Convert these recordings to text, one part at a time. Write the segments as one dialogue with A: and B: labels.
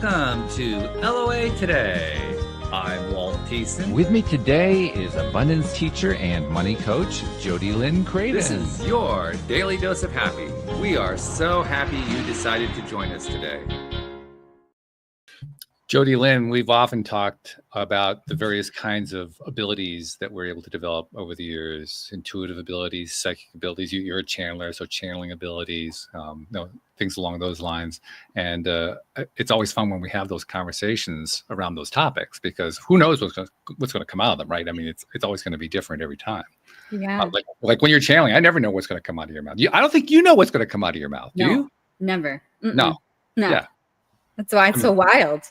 A: Welcome to LOA Today. I'm Walt Thiessen.
B: With me today is abundance teacher and money coach, Jody Lynn Craven.
A: This is your daily dose of happy. We are so happy you decided to join us today. Jody Lynn, we've often talked about the various kinds of abilities that we're able to develop over the years, intuitive abilities, psychic abilities. You're a channeler, so channeling abilities, things along those lines. And it's always fun when we have those conversations around those topics, because who knows what's going to come out of them, right? I mean, it's always going to be different every time.
C: Yeah.
A: Like when you're channeling, I never know what's going to come out of your mouth. I don't think you know what's going to come out of your mouth. Do you?
C: Never. Mm-mm.
A: No.
C: Yeah. That's why it's so wild.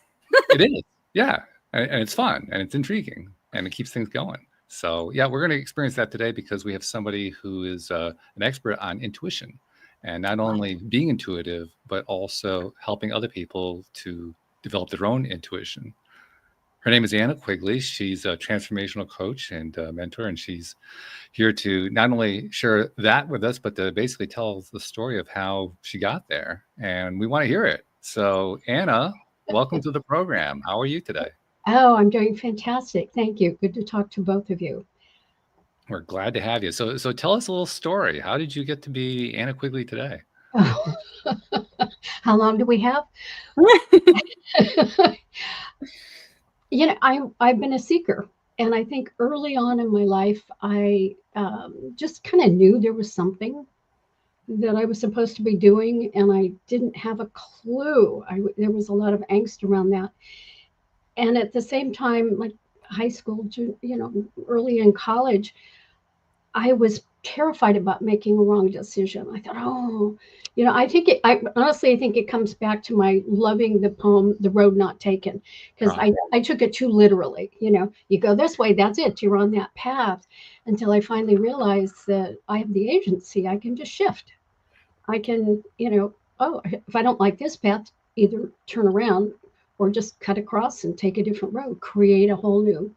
A: It is. Yeah. And it's fun and it's intriguing and it keeps things going. So yeah, we're going to experience that today because we have somebody who is an expert on intuition, and not only being intuitive, but also helping other people to develop their own intuition. Her name is Anna Quigley. She's a transformational coach and mentor, and she's here to not only share that with us, but to basically tell us the story of how she got there. And we want to hear it. So Anna, welcome to the program. How are you today?
D: Oh, I'm doing fantastic. Thank you. Good to talk to both of you.
A: We're glad to have you. So tell us a little story. How did you get to be Anna Quigley today?
D: Oh. How long do we have? I've been a seeker. And I think early on in my life, I just kind of knew there was something that I was supposed to be doing, and I didn't have a clue. There was a lot of angst around that. And at the same time, like high school, early in college, I was terrified about making a wrong decision. I thought, I honestly think it comes back to my loving the poem, The Road Not Taken, because I took it too literally. You go this way, that's it. You're on that path, until I finally realized that I have the agency. I can just shift. I can, if I don't like this path, either turn around or just cut across and take a different road, create a whole new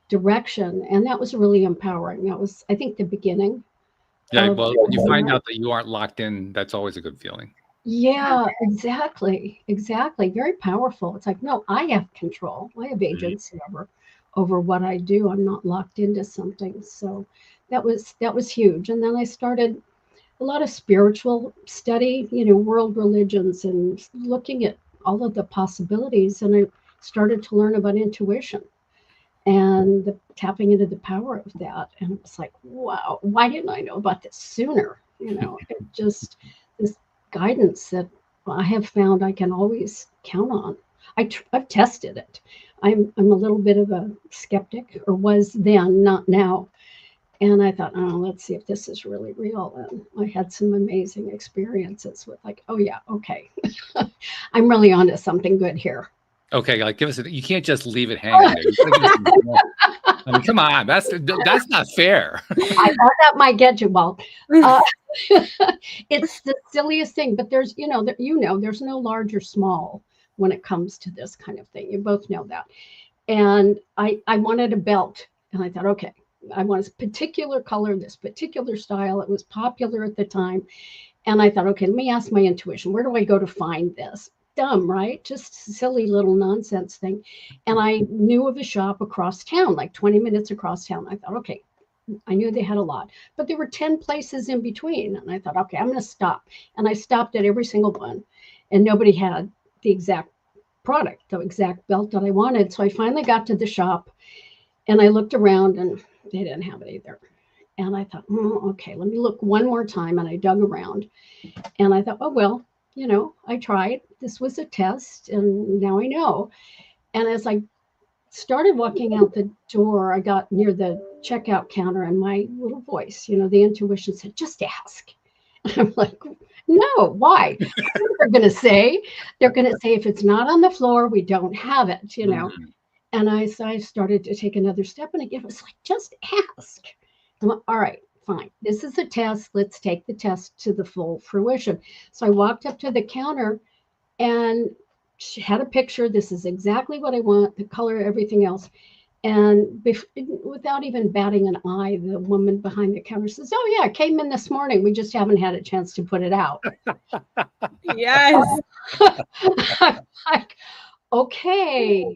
D: direction. And that was really empowering. That was, I think, the beginning.
A: Yeah, well, when you find out that you aren't locked in, that's always a good feeling.
D: Yeah, exactly. Very powerful. It's like, no, I have control. I have agency over what I do. I'm not locked into something. So that was huge. And then I started a lot of spiritual study, world religions, and looking at all of the possibilities. And I started to learn about intuition and tapping into the power of that. And it was like, wow, why didn't I know about this sooner? It just, this guidance that I have found I can always count on. I've tested it. I'm a little bit of a skeptic, or was then, not now. And I thought, let's see if this is really real. And I had some amazing experiences with like, oh yeah, okay. I'm really onto something good here.
A: Okay, like give us you can't just leave it hanging there. I mean, come on, that's not fair.
D: I thought that might get you, Walt. It's the silliest thing, but there's, there's no large or small when it comes to this kind of thing. You both know that. And I wanted a belt, and I thought, okay, I want a particular color, this particular style. It was popular at the time. And I thought, okay, let me ask my intuition. Where do I go to find this? Dumb, right? Just silly little nonsense thing. And I knew of a shop across town, like 20 minutes across town. I thought, okay, I knew they had a lot, but there were 10 places in between. And I thought, okay, I'm going to stop. And I stopped at every single one, and nobody had the exact product, the exact belt that I wanted. So I finally got to the shop, and I looked around, and they didn't have it either. And I thought, okay, let me look one more time. And I dug around, and I thought, oh, well, I tried. This was a test, and now I know. And as I started walking out the door, I got near the checkout counter, and my little voice, the intuition said, just ask. And I'm like, no, why? They're going to say, if it's not on the floor, we don't have it, Mm-hmm. And I started to take another step, and again, it was like, just ask. I'm like, all right, fine. This is a test. Let's take the test to the full fruition. So I walked up to the counter, and she had a picture. This is exactly what I want, the color, everything else. And without even batting an eye, the woman behind the counter says, oh, yeah, it came in this morning. We just haven't had a chance to put it out.
C: Yes.
D: I'm like, okay,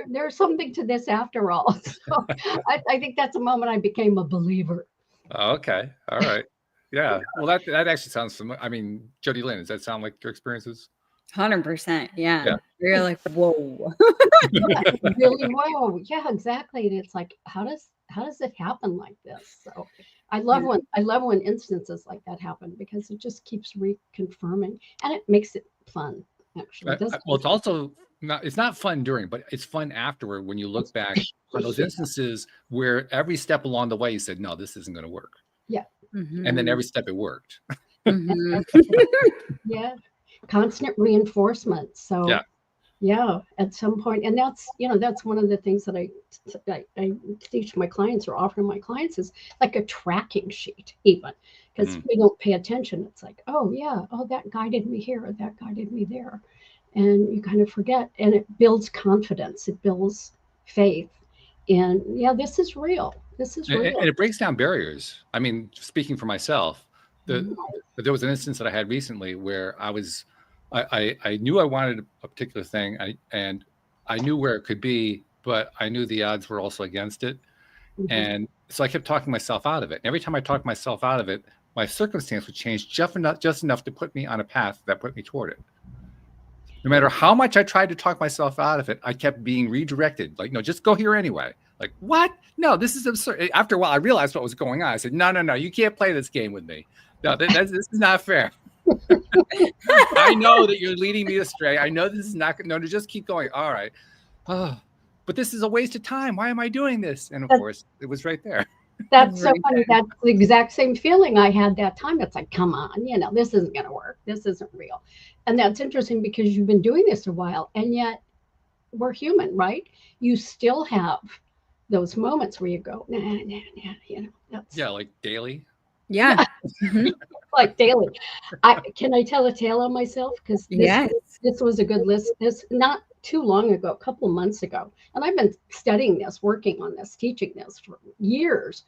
D: there's something to this after all. So I think that's a moment I became a believer.
A: Okay. All right. Yeah. Well, that actually sounds familiar. I mean, Jody Lynn, does that sound like your experiences?
C: 100%. Yeah.
A: Yeah.
C: You're like, whoa.
D: Yeah, really well. Yeah, exactly. And it's like, how does it happen like this? So I love when instances like that happen because it just keeps reconfirming and it makes it fun, actually. It does
A: Well, it's also it's not fun during, but it's fun afterward when you look back on those instances where every step along the way you said, no, this isn't going to work.
D: Yeah.
A: And then every step it worked.
D: Yeah. Constant reinforcement. So
A: Yeah.
D: yeah, at some point, and that's one of the things that I teach my clients or offer my clients is like a tracking sheet, even because we don't pay attention. It's like, oh yeah, oh that guided me here, or that guided me there, and you kind of forget, and it builds confidence, it builds faith, and yeah, this is real. This is real.
A: And it breaks down barriers. I mean, speaking for myself, there was an instance that I had recently where I knew I wanted a particular thing, and I knew where it could be, but I knew the odds were also against it. And so I kept talking myself out of it. And every time I talked myself out of it, my circumstance would change just enough to put me on a path that put me toward it. No matter how much I tried to talk myself out of it, I kept being redirected. Like, no, just go here anyway. Like, what? No, this is absurd. After a while, I realized what was going on. I said, no, you can't play this game with me. No, this is not fair. I know that you're leading me astray. I know this is not no to just keep going. All right. Oh, but this is a waste of time. Why am I doing this? And of course, it was right there.
D: That's so funny. That's the exact same feeling I had that time. It's like, come on, this isn't going to work. This isn't real. And that's interesting because you've been doing this a while, and yet we're human, right? You still have those moments where you go, nah, that's
A: like daily.
C: Yeah.
D: like daily. Can I tell a tale on myself? Because this was a good list. This not too long ago, a couple of months ago, and I've been studying this, working on this, teaching this for years.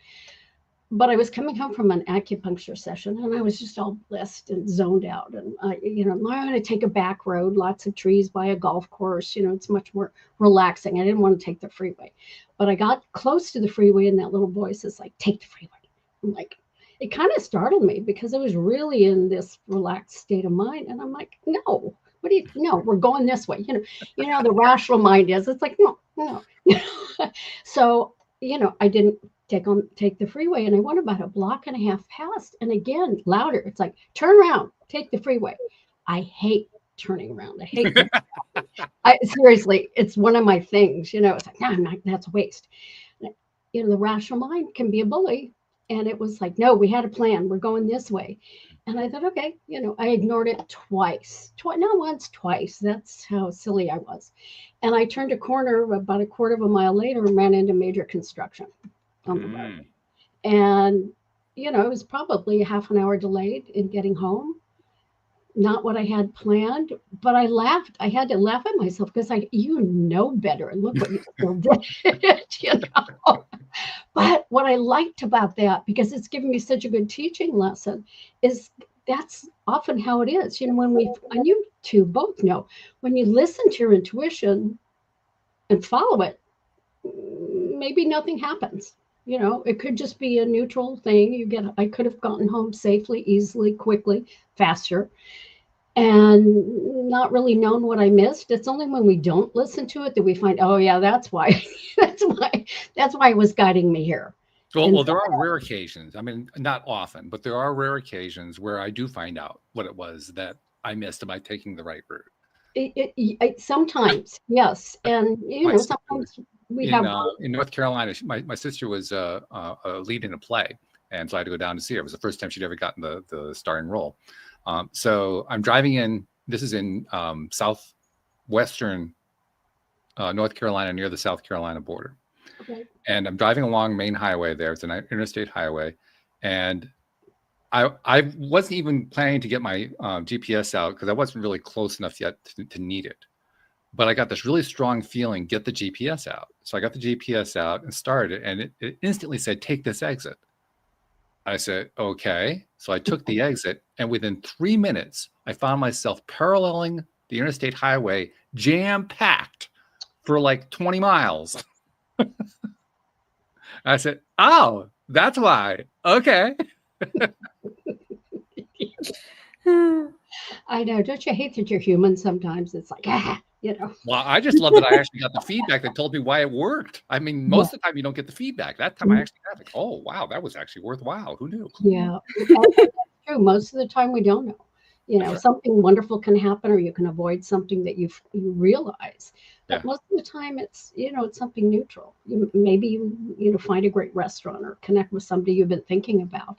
D: But I was coming home from an acupuncture session, and I was just all blissed and zoned out. And I'm going to take a back road, lots of trees by a golf course. It's much more relaxing. I didn't want to take the freeway, but I got close to the freeway, and that little voice is like, "Take the freeway." I'm like, it kind of startled me because I was really in this relaxed state of mind, and I'm like, no. No, we're going this way. The rational mind is, it's like, no. So, I didn't take the freeway, and I went about a block and a half past, and again, louder. It's like, turn around, take the freeway. I hate turning around. I hate seriously, it's one of my things, it's like, no, that's a waste. The rational mind can be a bully. And it was like, no, we had a plan. We're going this way. And I thought, okay, I ignored it twice. Not once, twice. That's how silly I was. And I turned a corner about a quarter of a mile later and ran into major construction on the road. And, it was probably a half an hour delayed in getting home. Not what I had planned, but I laughed. I had to laugh at myself because you know better. And look what you did, But what I liked about that, because it's given me such a good teaching lesson, is that's often how it is. And you two both know, when you listen to your intuition and follow it, maybe nothing happens. It could just be a neutral thing. I could have gotten home safely, easily, quickly, faster, and not really known what I missed. It's only when we don't listen to it that we find, oh yeah, that's why. That's why it was guiding me here.
A: Well, there are rare occasions. I mean, not often, but there are rare occasions where I do find out what it was that I missed by taking the right route.
D: Sometimes, yes, and sometimes we have
A: in North Carolina. My sister was a lead in a play, and so I had to go down to see her. It was the first time she'd ever gotten the starring role. So I'm driving in. This is in southwestern North Carolina, near the South Carolina border.
D: Okay.
A: And I'm driving along main highway there. It's an interstate highway. And I wasn't even planning to get my GPS out because I wasn't really close enough yet to need it. But I got this really strong feeling, get the GPS out. So I got the GPS out and started, and it instantly said, take this exit. I said, okay. So I took the exit, and within 3 minutes, I found myself paralleling the interstate highway jam-packed for like 20 miles. I said, oh, that's why. Okay.
D: I know. Don't you hate that you're human sometimes? It's like, you know.
A: Well, I just love that I actually got the feedback that told me why it worked. I mean, most of the time you don't get the feedback. That time I actually got like, oh, wow, that was actually worthwhile. Who knew?
D: Yeah. And that's true. Most of the time we don't know. You know,
A: That's right.
D: something wonderful can happen, or you can avoid something that you realize. But
A: Yeah.
D: most of the time, it's it's something neutral. Maybe you find a great restaurant or connect with somebody you've been thinking about.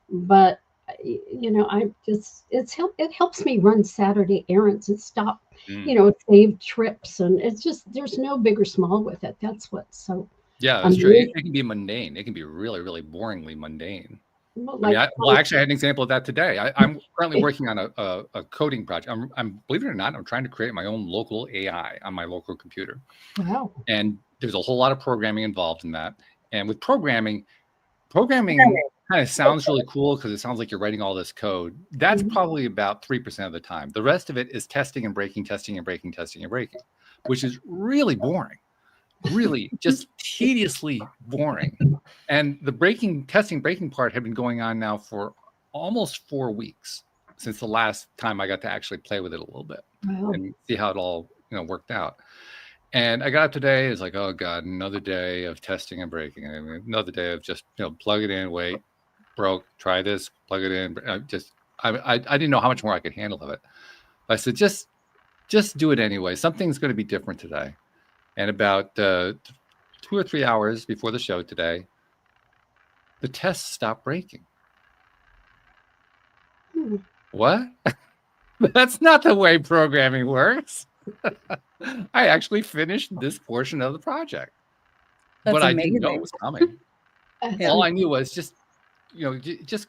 D: But it helps me run Saturday errands and stop,
A: Mm.
D: save trips, and it's just there's no big or small with it. That's what's so
A: Yeah, that's true.
D: amazing.
A: It can be mundane. It can be really, really boringly mundane.
D: Well,
A: I mean,
D: like,
A: I actually had an example of that today. I'm currently working on a coding project. I'm believe it or not, I'm trying to create my own local AI on my local computer.
D: wow.
A: And there's a whole lot of programming involved in that. And with programming kind of sounds really cool because it sounds like you're writing all this code. That's
D: Mhm.
A: probably about 3% of the time. The rest of it is testing and breaking, which is really boring. Really just tediously boring. And the testing breaking part had been going on now for almost 4 weeks since the last time I got to actually play with it a little bit
D: Wow.
A: and see how it all worked out. And I got up today, it's like, oh God, another day of testing and breaking. I mean, another day of just plug it in, wait, broke, try this, plug it in. I didn't know how much more I could handle of it. I said, just do it anyway. Something's going to be different today. And about 2 or 3 hours before the show today, the test stopped breaking.
D: Hmm.
A: What? That's not the way programming works. I actually finished this portion of the project.
C: That's
A: But I didn't know
C: amazing.
A: it was coming.
D: That's
A: All I knew was just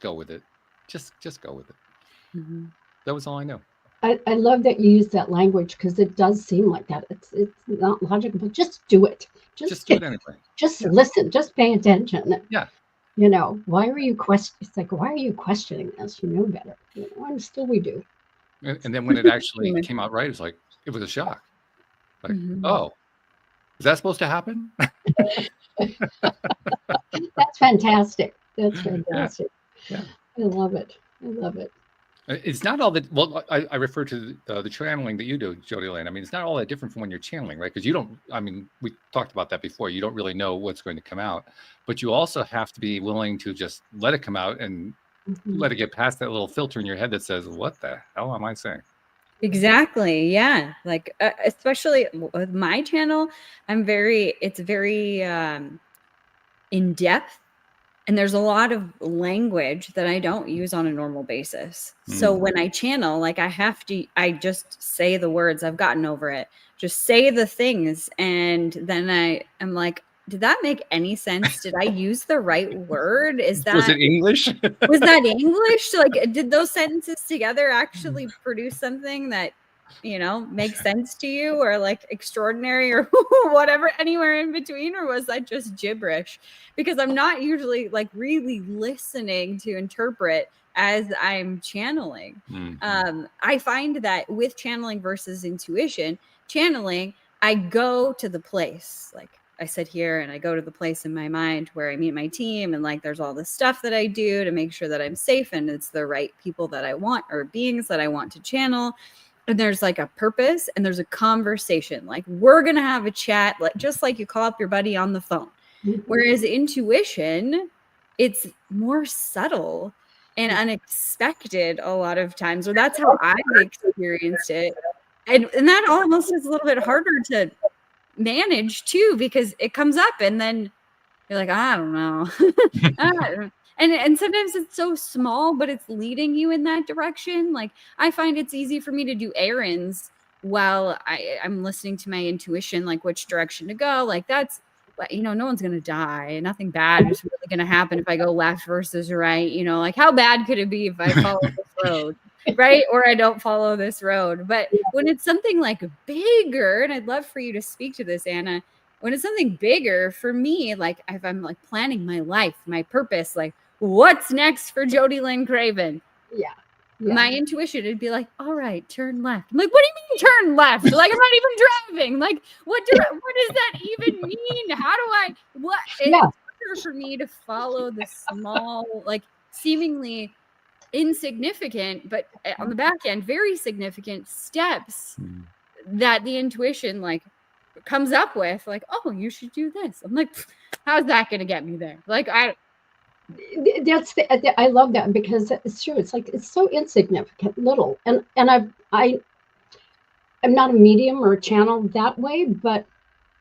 A: go with it. Just go with it.
C: Mhm.
A: That was all I knew.
D: I love that you use that language because it does seem like that. It's not logical, but just do it.
A: Just do it anyway.
D: Just
A: Yeah.
D: listen. Just pay attention.
A: Yeah.
D: Why are you It's like, why are you questioning this? You know better. And still we do.
A: And then when it actually
C: Human.
A: came out right, it was a shock. Like,
C: Mhm.
A: oh, is that supposed to happen?
D: That's fantastic. That's fantastic.
A: Yeah.
D: I love it. I love it.
A: It's not all that. Well, I refer to the channeling that you do, Jody Lane. I mean, it's not all that different from when you're channeling, right? Because you don't. I mean, we talked about that before. You don't really know what's going to come out, but you also have to be willing to just let it come out and
D: Mhm.
A: let it get past that little filter in your head that says, "What the hell am I saying?"
C: Exactly. Yeah. Like, especially with my channel, it's very in depth. And there's a lot of language that I don't use on a normal basis. So when I channel, like I just say the words. I've gotten over it. Just say the things. And then I am like, did that make any sense? Did I use the right word?
A: Was it English?
C: Was that English? Like, did those sentences together actually produce something that, makes sense to you, or like extraordinary, or whatever, anywhere in between? Or was that just gibberish? Because I'm not usually like really listening to interpret as I'm channeling. I find that with channeling versus intuition, channeling, I go to the place, like I sit here and I go to the place in my mind where I meet my team, and like there's all this stuff that I do to make sure that I'm safe and it's the right people that I want, or beings that I want to channel. And there's like a purpose and there's a conversation. Like, we're going to have a chat, like just like you call up your buddy on the phone.
D: Mhm.
C: Whereas intuition, it's more subtle and unexpected a lot of times, or that's how I've experienced it. And that almost is a little bit harder to manage too, because it comes up and then you're like, I don't know. I don't know. And sometimes it's so small, but it's leading you in that direction. Like, I find it's easy for me to do errands while I'm listening to my intuition, like which direction to go. Like, that's, no one's going to die. Nothing bad is really going to happen if I go left versus right. Like, how bad could it be if I follow this road? Right? Or I don't follow this road. But when it's something like bigger, and I'd love for you to speak to this, Anna, when it's something bigger for me, like if I'm like planning my life, my purpose, like what's next for Jody Lynn Craven?
D: Yeah.
C: my intuition would be like, all right, turn left. I'm like, what do you mean turn left? Like, I'm not even driving. Like, what does that even mean? How do I, what? It's harder for me to follow the small, like seemingly insignificant, but on the back end, very significant steps that the intuition like comes up with, like, oh, you should do this. I'm like, how's that going to get me there? Like, I
D: love that, because it's true. It's like, it's so insignificant, little, and I'm not a medium or a channel that way, but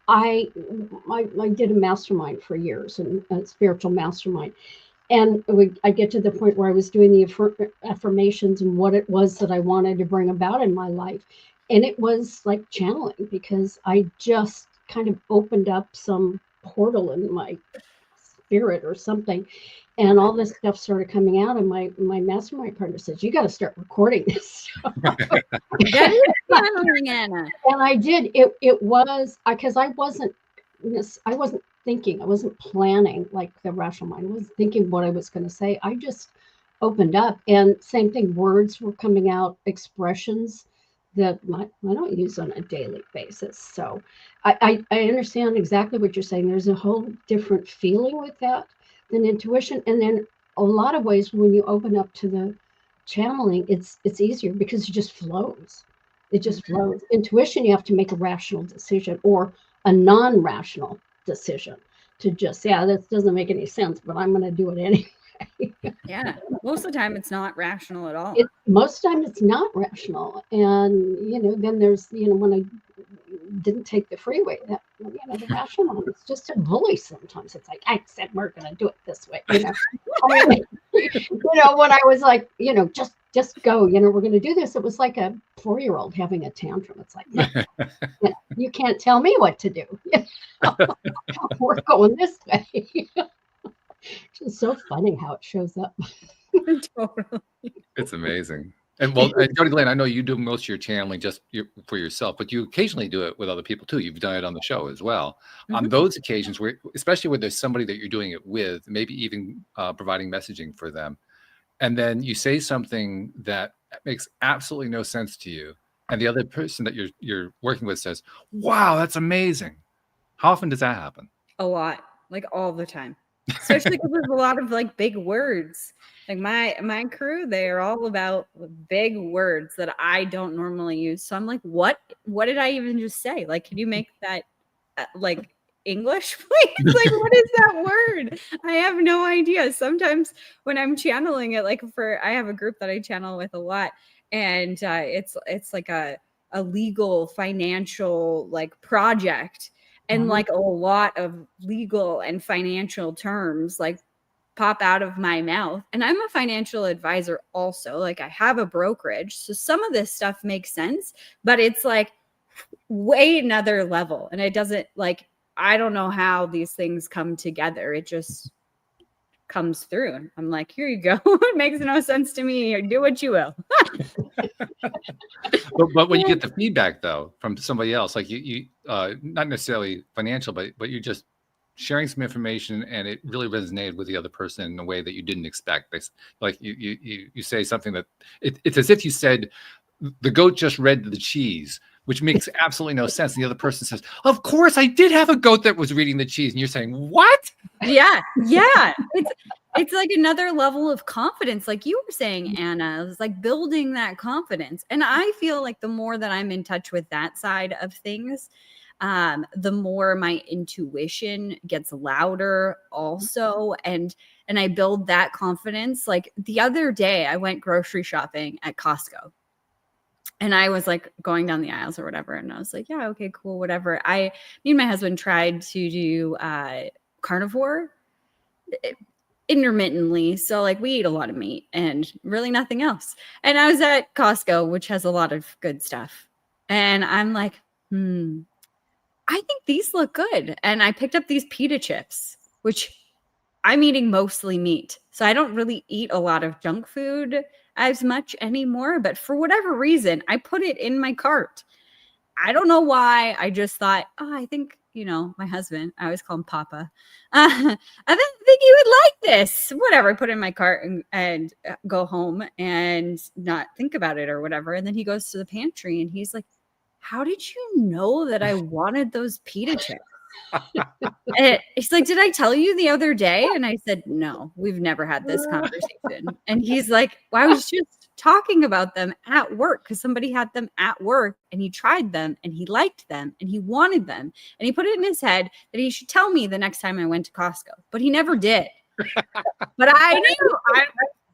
D: I did a mastermind for years, and a spiritual mastermind, and I get to the point where I was doing the affirmations and what it was that I wanted to bring about in my life, and it was like channeling, because I just kind of opened up some portal in my spirit or something, and all this stuff started coming out, and my mastermind partner says, you got to start recording this.
C: That is channeling, Anna.
D: And I did. It was because I wasn't thinking, I wasn't planning like the rational mind. I wasn't thinking what I was going to say. I just opened up, and same thing, words were coming out, expressions that I don't use on a daily basis. So I understand exactly what you're saying. There's a whole different feeling with that than intuition. And then a lot of ways, when you open up to the channeling, it's easier because it just flows. It just flows. Intuition, you have to make a rational decision or a non-rational decision to just, this doesn't make any sense, but I'm going to do it anyway.
C: Yeah, most of the time it's not rational at all.
D: Most of the time it's not rational. And, then there's, when I didn't take the freeway, that, the rational one, it's just a bully sometimes. It's like, I said we're going to do it this way. I mean, when I was like, just go, we're going to do this. It was like a 4-year-old having a tantrum. It's like, no, you can't tell me what to do. We're going this way. It's just so funny how it shows up.
C: Totally.
A: It's amazing. And well, Jody Lynn, I know you do most of your channeling just for yourself, but you occasionally do it with other people too. You've done it on the show as well. On those occasions, where, especially when there's somebody that you're doing it with, maybe even providing messaging for them, and then you say something that makes absolutely no sense to you, and the other person that you're working with says, "Wow, that's amazing." How often does that happen?
C: A lot, like all the time. Especially because there's a lot of like big words. Like my crew, they are all about big words that I don't normally use. So I'm like, what did I even just say? Like, can you make that like English, please? Like, what is that word? I have no idea. Sometimes when I'm channeling it, like I have a group that I channel with a lot, and it's like a legal financial like project. And like a lot of legal and financial terms like pop out of my mouth. And I'm a financial advisor also. Like I have a brokerage. So some of this stuff makes sense, but it's like way another level. And it doesn't, like, I don't know how these things come together. It just comes through. And I'm like, here you go. It makes no sense to me. Do what you will.
A: But when you get the feedback though from somebody else, like you not necessarily financial, but you're just sharing some information, and it really resonated with the other person in a way that you didn't expect. Like you say something that it's as if you said, "The goat just read the cheese," which makes absolutely no sense. And the other person says, "Of course, I did have a goat that was reading the cheese," and you're saying, "What?"
C: Yeah. It's like another level of confidence, like you were saying, Anna. It's like building that confidence. And I feel like the more that I'm in touch with that side of things, the more my intuition gets louder also. And I build that confidence. Like the other day, I went grocery shopping at Costco. And I was like going down the aisles or whatever. And I was like, yeah, okay, cool, whatever. Me and my husband tried to do carnivore intermittently. So like we eat a lot of meat and really nothing else. And I was at Costco, which has a lot of good stuff. And I'm like, I think these look good. And I picked up these pita chips, which I'm eating mostly meat. So I don't really eat a lot of junk food as much anymore. But for whatever reason, I put it in my cart. I don't know why. I just thought, I think my husband, I always call him Papa. I didn't think you would like this. Whatever. I put it in my cart and go home and not think about it or whatever. And then he goes to the pantry and he's like, how did you know that I wanted those pita chips? And he's like, did I tell you the other day? And I said, no, we've never had this conversation. And he's like, well, I was just talking about them at work because somebody had them at work and he tried them and he liked them and he wanted them. And he put it in his head that he should tell me the next time I went to Costco, but he never did. But I knew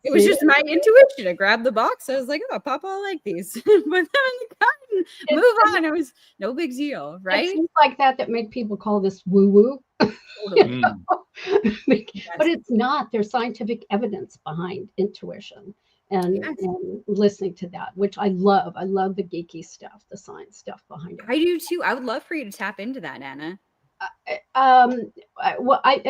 C: it was just my intuition. I grabbed the box. I was like, oh, Papa, I like these. Put them in the carton. Move on. It was no big deal, right?
D: It's things like that make people call this woo-woo.
C: Totally.
D: But it's not. There's scientific evidence behind intuition and listening to that, which I love. I love the geeky stuff, the science stuff behind it.
C: I do too. I would love for you to tap into that, Anna.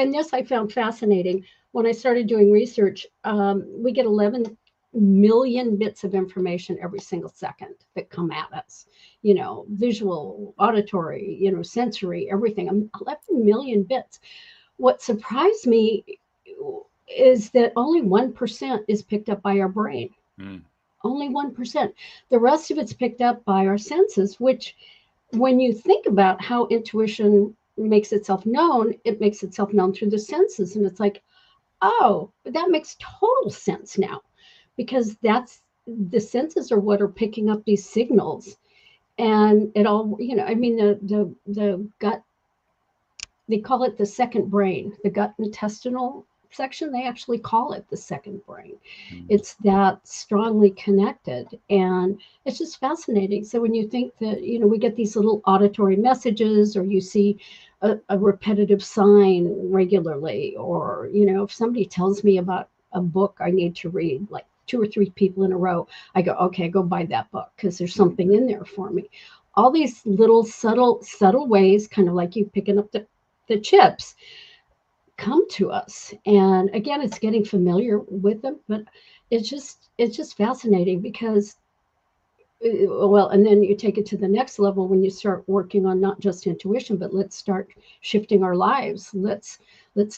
D: This I found fascinating. When I started doing research, we get 11 million bits of information every single second that come at us, visual, auditory, sensory, everything, 11 million bits. What surprised me is that only 1% is picked up by our brain. Only 1%. The rest of it's picked up by our senses, which when you think about how intuition makes itself known, it makes itself known through the senses. And it's like, oh, but that makes total sense now, because that's the senses are what are picking up these signals. And it all, the gut, they call it the second brain, the gut intestinal section, they actually call it the second brain. It's that strongly connected, and it's just fascinating. So when you think that, we get these little auditory messages, or you see a repetitive sign regularly, or, if somebody tells me about a book I need to read, like 2 or 3 people in a row, I go, okay, go buy that book because there's something in there for me. All these little subtle ways, kind of like you picking up the chips, come to us. And again, it's getting familiar with them, but it's just fascinating because, and then you take it to the next level when you start working on not just intuition, but let's start shifting our lives. Let's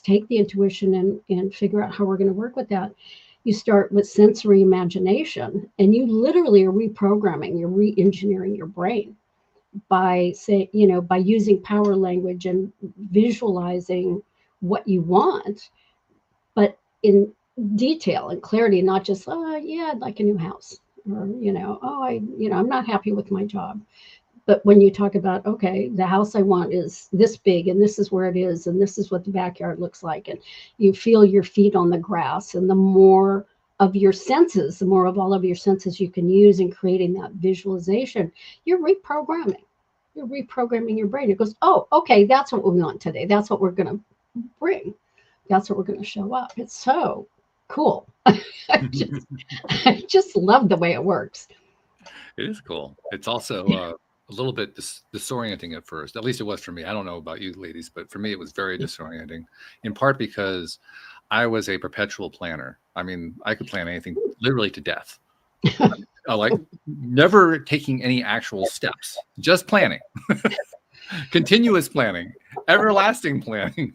D: take the intuition and figure out how we're going to work with that. You start with sensory imagination, and you literally are reprogramming, you're re-engineering your brain by by using power language and visualizing what you want, but in detail and clarity, not just, I'd like a new house, or, I'm not happy with my job. But when you talk about, okay, the house I want is this big, and this is where it is, and this is what the backyard looks like, and you feel your feet on the grass, and the more of your senses, the more of all of your senses you can use in creating that visualization, you're reprogramming your brain. It goes, oh, okay, that's what we want today. That's what we're going to bring. That's what we're going to show up. It's so cool. I just love the way it works.
A: It is cool. It's also a little bit disorienting at first. At least it was for me. I don't know about you ladies, but for me, it was very disorienting, in part because I was a perpetual planner. I mean, I could plan anything literally to death. Like never taking any actual steps, just planning. Continuous planning, everlasting planning.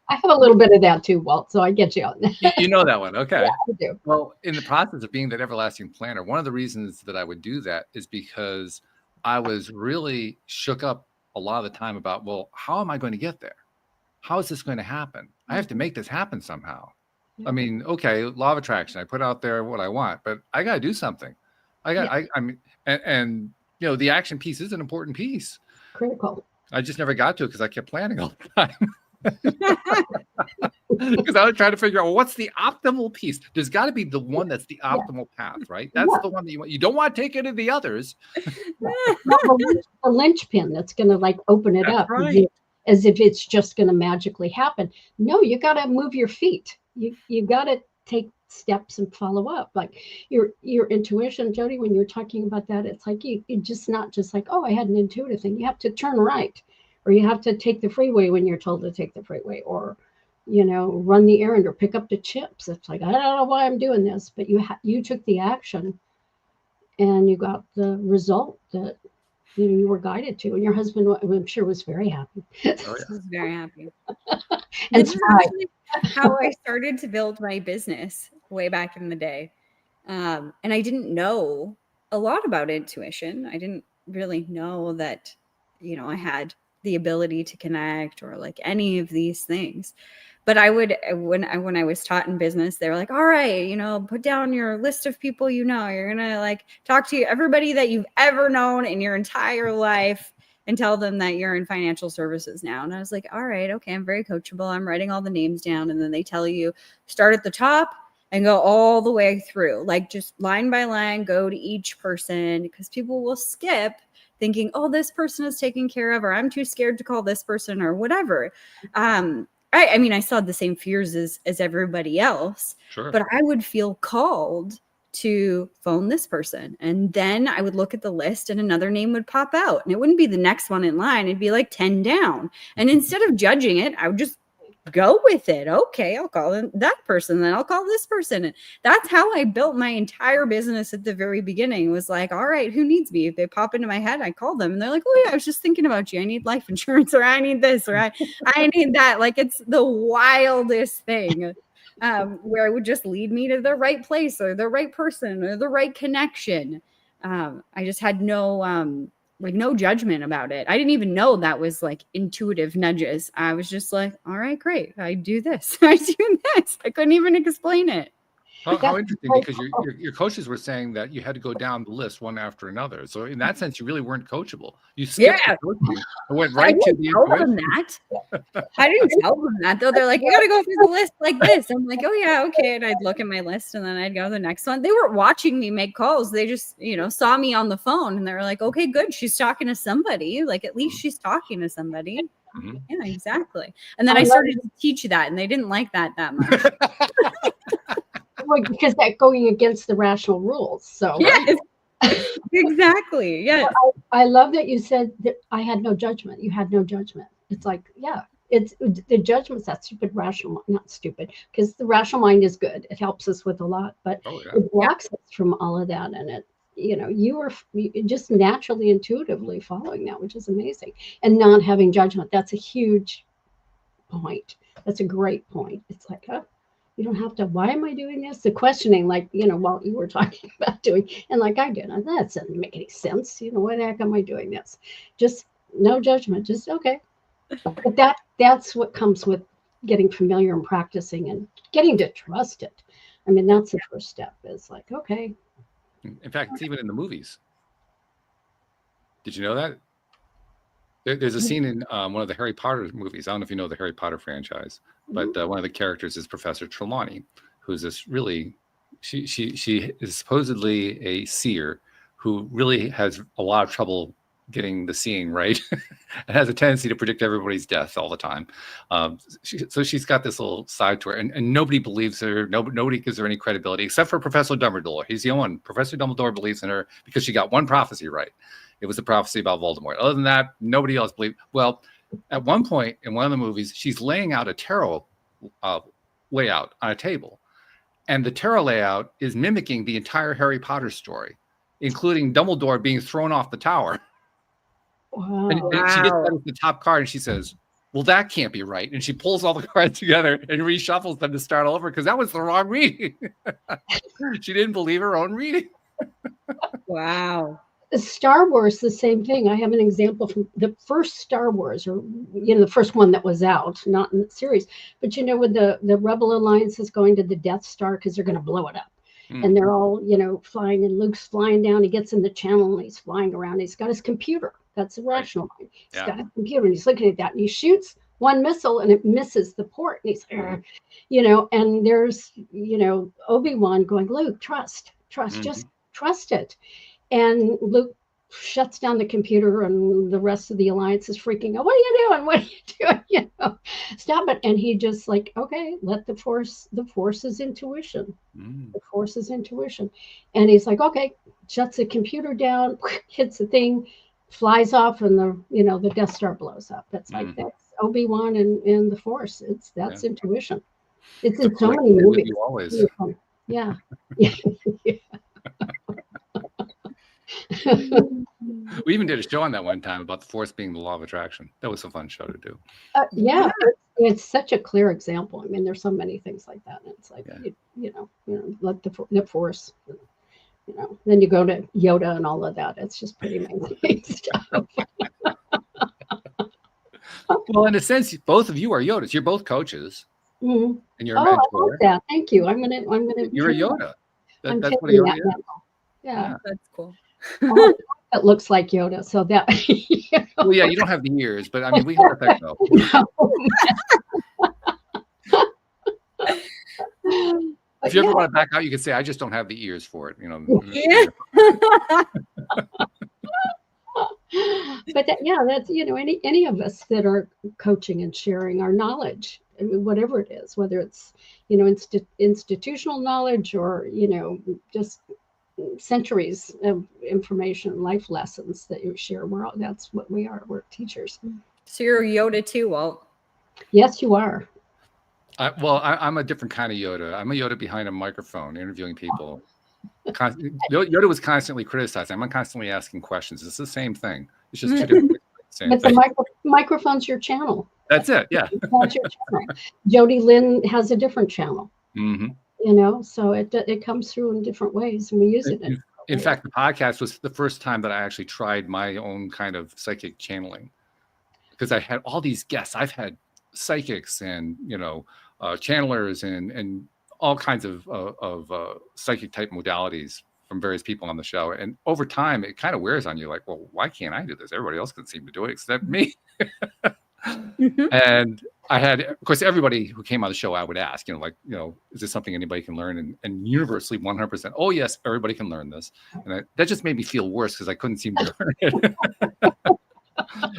D: I have a little bit of that too, Walt, so I get you on that.
A: You know that one, okay.
D: Yeah, I do.
A: Well, in the process of being that everlasting planner, one of the reasons that I would do that is because I was really shook up a lot of the time about, well, how am I going to get there? How is this going to happen? I have to make this happen somehow. I mean, okay, law of attraction. I put out there what I want, but I got to do something. I mean, the action piece is an important piece.
D: Critical.
A: I just never got to it because I kept planning all the time. Because I was trying to figure out, well, what's the optimal piece? There's got to be the one that's the optimal path, right? That's the one that you want. You don't want to take any of the others.
D: The linchpin that's going to like open it up,
A: right.
D: as if it's just going to magically happen. No, you got to move your feet. You got to take steps and follow up. Like your intuition, Jody, when you're talking about that, it's like you just not just like, oh, I had an intuitive thing. You have to turn right, or you have to take the freeway when you're told to take the freeway, or run the errand, or pick up the chips. It's like, I don't know why I'm doing this, but you took the action and you got the result that you were guided to, and your husband, I'm sure, was very happy.
A: Oh,
C: I
A: yeah.
C: was very happy.
D: And
C: This is
D: smiled.
C: actually how I started to build my business way back in the day. And I didn't know a lot about intuition. I didn't really know that, I had the ability to connect or like any of these things. But I would, when I was taught in business, they were like, all right, put down your list of people, you're gonna like talk to everybody that you've ever known in your entire life and tell them that you're in financial services now. And I was like, all right, okay, I'm very coachable. I'm writing all the names down. And then they tell you start at the top and go all the way through, like just line by line, go to each person, because people will skip thinking, oh, this person is taken care of, or I'm too scared to call this person or whatever. I mean, I still had the same fears as everybody else,
A: Sure.
C: but I would feel called to phone this person. And then I would look at the list and another name would pop out. And it wouldn't be the next one in line. It'd be like 10 down. And instead of judging it, I would just go with it. Okay, I'll call that person, then I'll call this person. And that's how I built my entire business at the very beginning. Was like, all right, who needs me? If they pop into my head, I call them and they're like, oh yeah, I was just thinking about you. I need life insurance, or I need this, or I need that. Like, it's the wildest thing. Where it would just lead me to the right place or the right person or the right connection. I just had no judgment about it. I didn't even know that was like intuitive nudges. I was just like, all right, great. I do this. I do this. I couldn't even explain it.
A: How interesting, because your coaches were saying that you had to go down the list one after another. So in that sense, you really weren't coachable. You skipped the coaching and went right to the
C: intuition. I didn't tell them that, though. They're like, you got to go through the list like this. I'm like, oh yeah, okay. And I'd look at my list and then I'd go to the next one. They weren't watching me make calls. They just, saw me on the phone and they were like, okay, good. She's talking to somebody. Like, at least she's talking to somebody. Mm-hmm. Yeah, exactly. And then I started to teach that and they didn't like that much.
D: Well, because that's going against the rational rules. So
C: yes, exactly. Yes.
D: I love that you said that I had no judgment. You had no judgment. It's like, yeah, it's the judgment's that stupid rational, not stupid, because the rational mind is good. It helps us with a lot, but it blocks us from all of that. And it, you were just naturally, intuitively following that, which is amazing, and not having judgment. That's a huge point. That's a great point. It's like, you don't have to, why am I doing this? The questioning, like, while you were talking about doing, and like I did, that doesn't make any sense. Why the heck am I doing this? Just no judgment, just okay. But that's what comes with getting familiar and practicing and getting to trust it. I mean, that's the first step, is like, okay.
A: In fact, it's even in the movies. Did you know that? There's a scene in one of the Harry Potter movies. I don't know if you know the Harry Potter franchise, but one of the characters is Professor Trelawney, who's this really, she is supposedly a seer who really has a lot of trouble getting the seeing right and has a tendency to predict everybody's death all the time. So she's got this little side to her, and nobody believes her. Nobody gives her any credibility except for Professor Dumbledore. He's the only one. Professor Dumbledore believes in her because she got one prophecy right. It was a prophecy about Voldemort. Other than that, nobody else believed. Well, at one point in one of the movies, she's laying out a tarot layout on a table. And the tarot layout is mimicking the entire Harry Potter story, including Dumbledore being thrown off the tower.
D: Wow.
A: And she gets that as the top card and she says, well, that can't be right. And she pulls all the cards together and reshuffles them to start all over because that was the wrong reading. She didn't believe her own reading.
C: Wow.
D: Star Wars, the same thing. I have an example from the first Star Wars, or the first one that was out, not in the series. But when the Rebel Alliance is going to the Death Star because they're going to blow it up, and they're all flying, and Luke's flying down. He gets in the channel and he's flying around. He's got his computer. That's a rational mind. He's got a computer and he's looking at that and he shoots one missile and it misses the port. And he's, and there's Obi-Wan going, Luke, trust, just trust it. And Luke shuts down the computer and the rest of the alliance is freaking out. What are you doing? What are you doing? Stop it. And he just like, okay, let the force is intuition. The force is intuition. And he's like, okay, shuts the computer down, hits the thing, flies off, and the Death Star blows up. That's like, that's Obi-Wan and the force. That's intuition. It's in so many movies.
A: Always.
D: Yeah.
A: We even did a show on that one time about the force being the law of attraction. That was a fun show to do.
D: Yeah, it's such a clear example. I mean, there's so many things like that. And it's like, let the force, then you go to Yoda and all of that. It's just pretty amazing stuff.
A: Well, in a sense, both of you are Yodas. You're both coaches,
D: Mhm.
A: and you're a
D: I
A: mentor.
D: like that. Thank you. I'm gonna.
A: You're a Yoda.
D: I'm
A: That's what a
D: taking
A: Yoda
D: that
A: is.
D: now. Yeah.
C: That's cool.
D: That looks like Yoda. So that.
A: Well, yeah, you don't have the ears, but I mean, we can let that go. If you ever want to back out, you could say, "I just don't have the ears for it."
C: Yeah.
D: But that's any of us that are coaching and sharing our knowledge, I mean, whatever it is, whether it's institutional knowledge or just centuries of information, life lessons that you share. That's what we are. We're teachers.
C: So you're a Yoda too, Walt.
D: Yes, you are.
A: I'm a different kind of Yoda. I'm a Yoda behind a microphone, interviewing people. Yoda was constantly criticizing. I'm constantly asking questions. It's the same thing. It's just two different things.
D: But the microphone's your channel.
A: That's it. Yeah.
D: That's your channel. Jody Lynn has a different channel.
A: Mm-hmm.
D: So it comes through in different ways, and we use it.
A: In fact, the podcast was the first time that I actually tried my own kind of psychic channeling, because I had all these guests. I've had psychics and channelers and all kinds of psychic type modalities from various people on the show. And over time, it kind of wears on you. Like, well, why can't I do this? Everybody else can seem to do it except me. And I had, of course, everybody who came on the show, I would ask, is this something anybody can learn? And universally, 100%, oh yes, everybody can learn this. And that just made me feel worse because I couldn't seem to learn it.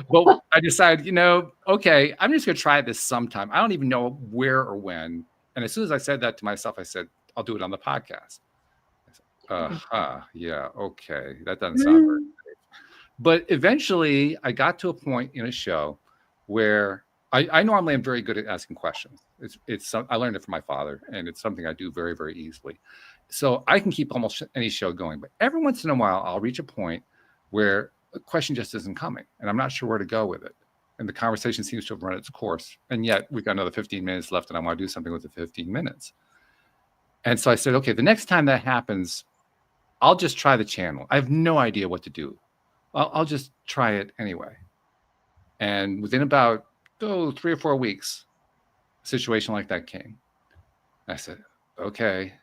A: But I decided, okay, I'm just going to try this sometime. I don't even know where or when. And as soon as I said that to myself, I said, I'll do it on the podcast. Yeah, okay. That doesn't sound very safe. But eventually I got to a point in a show where I normally am very good at asking questions. I learned it from my father, and it's something I do very, very easily. So I can keep almost any show going. But every once in a while, I'll reach a point where a question just isn't coming, and I'm not sure where to go with it. And the conversation seems to have run its course. And yet we've got another 15 minutes left, and I want to do something with the 15 minutes. And so I said, okay, the next time that happens, I'll just try the channel. I have no idea what to do. I'll just try it anyway. And within about 3 or 4 weeks, a situation like that came. I said, okay,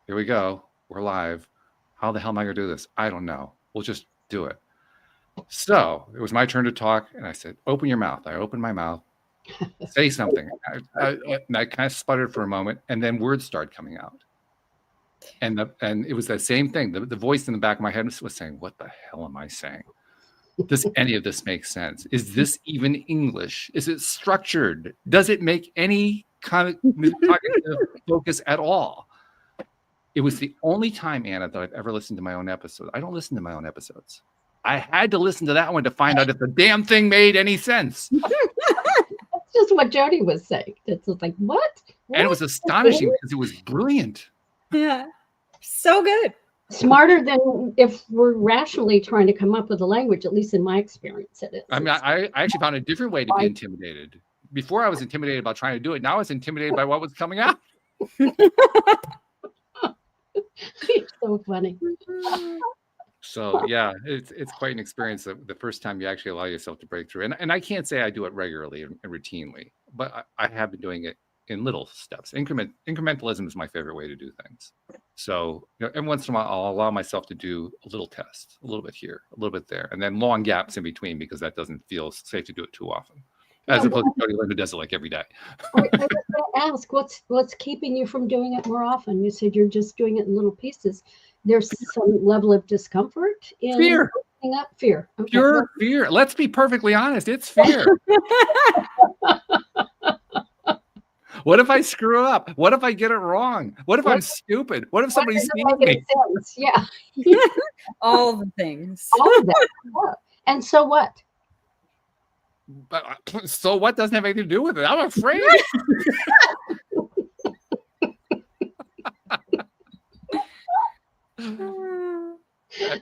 A: here we go. We're live. How the hell am I going to do this? I don't know. We'll just do it. So it was my turn to talk. And I said, open your mouth. I opened my mouth. Say something. I kind of sputtered for a moment, and then words started coming out. And it was that same thing. The voice in the back of my head was saying, what the hell am I saying? Does any of this make sense? Is this even English? Is it structured? Does it make any kind of cognitive focus at all? It was the only time, Anna, that I've ever listened to my own episode. I don't listen to my own episodes. I had to listen to that one to find out if the damn thing made any sense.
D: That's just what Jody was saying. It's like, what?
A: And it was astonishing because it was brilliant.
C: Yeah. So good.
D: Smarter than if we're rationally trying to come up with a language, at least in my experience it is.
A: I mean, I actually found a different way to be intimidated. Before I was intimidated about trying to do it. Now I was intimidated by what was coming out.
D: So funny.
A: So yeah, it's quite an experience the first time you actually allow yourself to break through. And I can't say I do it regularly and routinely, but I have been doing it in little steps. Incrementalism is my favorite way to do things. So every once in a while, I'll allow myself to do a little test, a little bit here, a little bit there, and then long gaps in between because that doesn't feel safe to do it too often. As opposed to Jody Lynn, who does it like every day.
D: I was going to ask, what's keeping you from doing it more often? You said you're just doing it in little pieces. There's some level of discomfort in
A: fear.
D: Opening up. Fear. Okay.
A: Pure fear. Let's be perfectly honest. It's fear. What if I screw up? What if I get it wrong? What if I'm stupid? What if somebody's seeing me?
D: Yeah.
C: All the things.
D: All of that. Yeah. And so what?
A: But so what doesn't have anything to do with it? I'm afraid.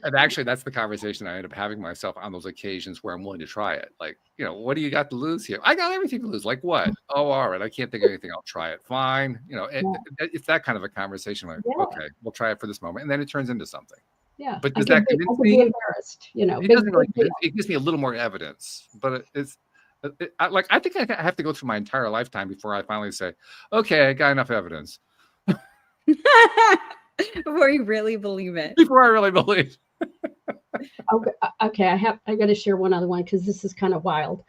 A: And actually, that's the conversation I end up having myself on those occasions where I'm willing to try it. Like, what do you got to lose here? I got everything to lose. Like what? Oh, all right. I can't think of anything. I'll try it. Fine.
D: Yeah.
A: It's that kind of a conversation. Like,
D: Yeah.
A: okay, we'll try it for this moment, and then it turns into something.
D: Yeah.
A: But
D: I
A: does
D: could
A: that
D: be,
A: convince
D: I could be
A: me?
D: embarrassed,
A: It doesn't really convince. It gives me a little more evidence, but I think I have to go through my entire lifetime before I finally say, okay, I got enough evidence.
C: Before you really believe it.
A: Before I really believe.
D: Okay, I got to share one other one because this is kind of wild.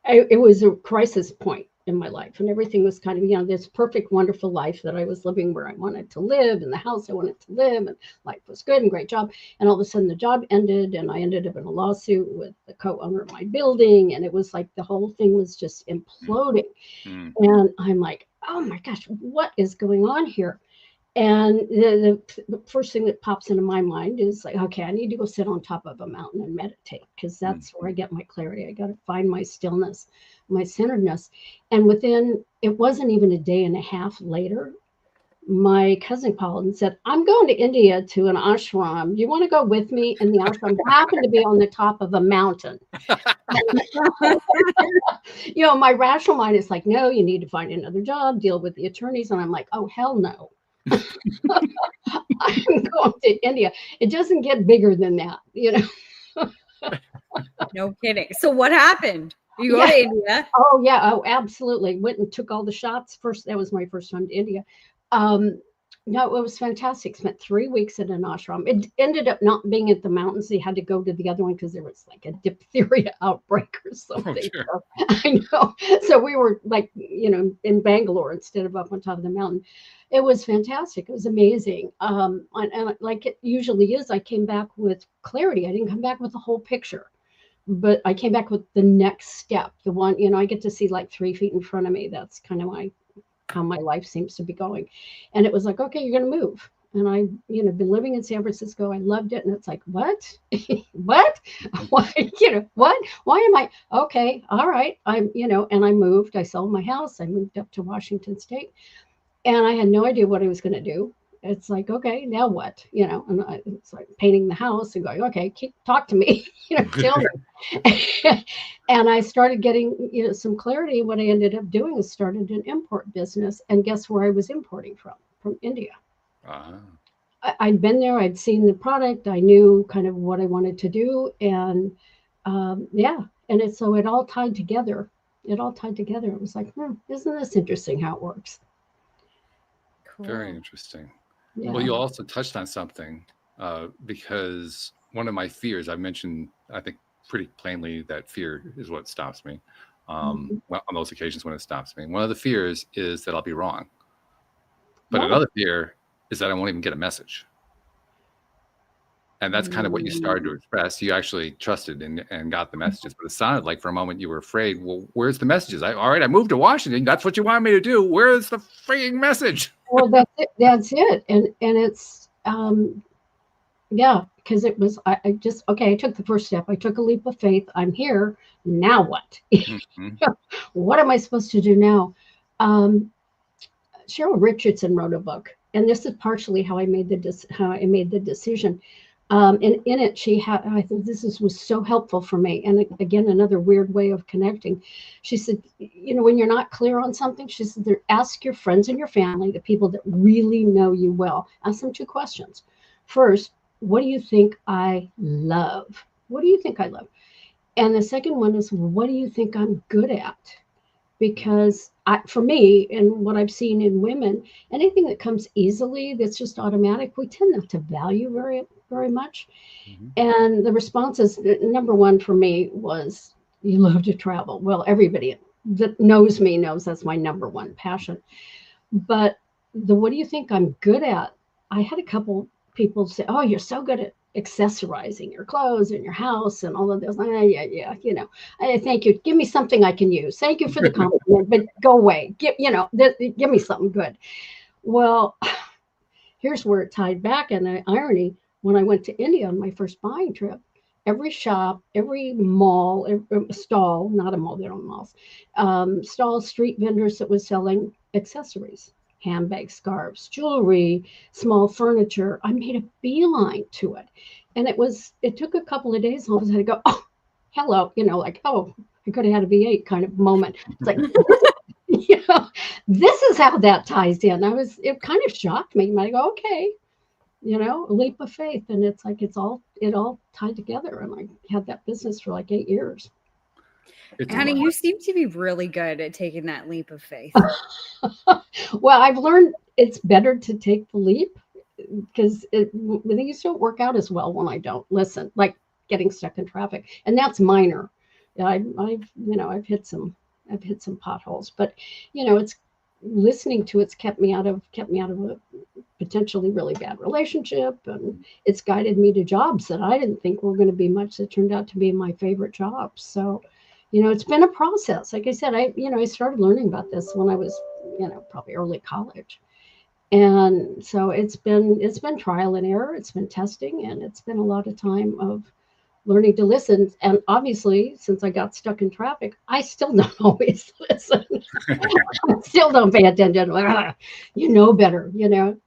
D: It was a crisis point in my life, and everything was kind of, this perfect, wonderful life that I was living where I wanted to live, in the house I wanted to live, and life was good and great job. And all of a sudden the job ended, and I ended up in a lawsuit with the co-owner of my building, and it was like the whole thing was just imploding. And I'm like, oh my gosh, what is going on here? And the first thing that pops into my mind is like, okay, I need to go sit on top of a mountain and meditate, because that's where I get my clarity. I got to find my stillness, my centeredness. And it wasn't even a day and a half later, my cousin called and said, I'm going to India to an ashram. Do you want to go with me? And the ashram happened to be on the top of a mountain. My rational mind is like, no, you need to find another job, deal with the attorneys. And I'm like, oh, hell no. I'm going to India. It doesn't get bigger than that,
C: No kidding. So what happened? You go to India?
D: Oh yeah. Oh, absolutely. Went and took all the shots. That was my first time to India. No, it was fantastic. Spent 3 weeks at an ashram. It ended up not being at the mountains. They had to go to the other one because there was like a diphtheria outbreak or something.
A: Oh, sure.
D: So, I know. So we were like, in Bangalore instead of up on top of the mountain. It was fantastic. It was amazing. And like it usually is, I came back with clarity. I didn't come back with the whole picture, but I came back with the next step. The one, I get to see like 3 feet in front of me. That's kind of how my life seems to be going. And it was like, okay, you're going to move. And I, been living in San Francisco. I loved it. And it's like, what? What? Why, what? Why am I? Okay. All right. And I moved. I sold my house. I moved up to Washington State. And I had no idea what I was going to do. It's like, okay, now what? And it's like painting the house and going, okay, talk to me, tell me. And I started getting, some clarity. What I ended up doing is started an import business. And guess where I was importing from India. I'd been there. I'd seen the product. I knew kind of what I wanted to do. And and so it all tied together. It was like, isn't this interesting how it works?
C: Cool.
A: Very interesting.
D: Yeah.
A: Well, you also touched on something because one of my fears, I mentioned, I think pretty plainly that fear is what stops me on those occasions when it stops me. One of the fears is that I'll be wrong. But another fear is that I won't even get a message. And that's kind of what you started to express. You actually trusted and got the messages, but it sounded like for a moment you were afraid. Well, where's the messages? All right, I moved to Washington. That's what you want me to do. Where's the freaking message?
D: Well, that's it. And it's, because it was, I took the first step. I took a leap of faith. I'm here. Now what? What am I supposed to do now? Cheryl Richardson wrote a book, and this is partially how I made the decision. And in it, I think this was so helpful for me. And again, another weird way of connecting. She said, when you're not clear on something, she said, ask your friends and your family, the people that really know you well, ask them 2 questions. First, what do you think I love? What do you think I love? And the second one is, what do you think I'm good at? Because for me, and what I've seen in women, anything that comes easily, that's just automatic, we tend not to value very, very much. And the responses, number one for me was, you love to travel. Well, everybody that knows me knows that's my number one passion. But what do you think I'm good at? I had a couple people say, oh, you're so good at accessorizing your clothes and your house and all of this. Yeah. Thank you. Give me something I can use. Thank you for the compliment, but go away. Give me something good. Well, here's where it tied back. And the irony, when I went to India on my first buying trip, every shop, every mall, every stall, not a mall, they don't have malls, stall, street vendors that was selling accessories. handbags, scarves, jewelry, small furniture. I made a beeline to it. And it took a couple of days. All of a sudden I go, oh, hello, like, oh, I could have had a V8 kind of moment. It's like, this is how that ties in. It kind of shocked me. I go, okay, a leap of faith. And it's like, it all tied together. And I had that business for like 8 years.
C: Annie, you seem to be really good at taking that leap of faith.
D: Well, I've learned it's better to take the leap because things don't work out as well when I don't listen, like getting stuck in traffic. And that's minor. I've hit some potholes, but it's listening to it's kept me out of a potentially really bad relationship, and it's guided me to jobs that I didn't think were going to be much that turned out to be my favorite jobs. So, it's been a process. Like I said, I started learning about this when I was, probably early college. And so it's been trial and error. It's been testing, and it's been a lot of time of learning to listen. And obviously, since I got stuck in traffic, I still don't always listen. I still don't pay attention. Better,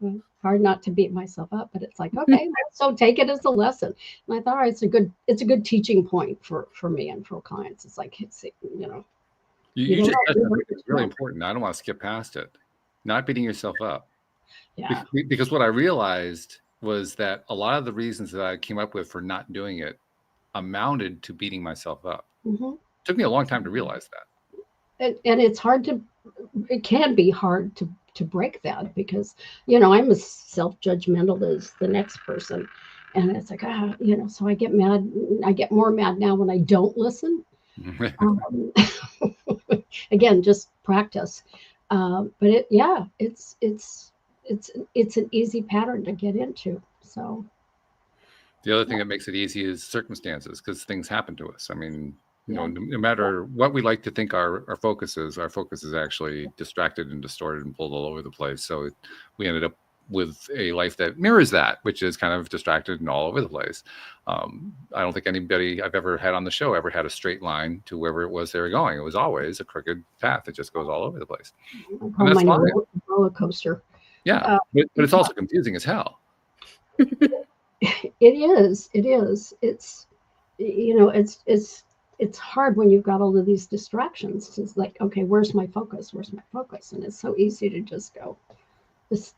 D: hard not to beat myself up, but it's like, okay, so take it as a lesson. And I thought, all right, it's a good teaching point for me and for clients. It's like,
A: You just said something that's really important. I don't want to skip past it. Not beating yourself up.
D: Yeah.
A: Because what I realized was that a lot of the reasons that I came up with for not doing it amounted to beating myself up.
D: Mm-hmm.
A: It took me a long time to realize that.
D: And it can be hard to break that because, I'm as self-judgmental as the next person. And it's like, so I get mad. I get more mad now when I don't listen. Again, just practice. But it's an easy pattern to get into. So
A: the other thing that makes it easy is circumstances, because things happen to us. I mean, no matter what we like to think our focus is actually distracted and distorted and pulled all over the place. So we ended up with a life that mirrors that, which is kind of distracted and all over the place. I don't think anybody I've ever had on the show ever had a straight line to wherever it was they were going. It was always a crooked path that just goes all over the place. And that's fine.
D: Roller coaster.
A: Yeah, but it's also confusing as hell.
D: It is. It's hard when you've got all of these distractions. It's like, okay, where's my focus? And it's so easy to just go, it's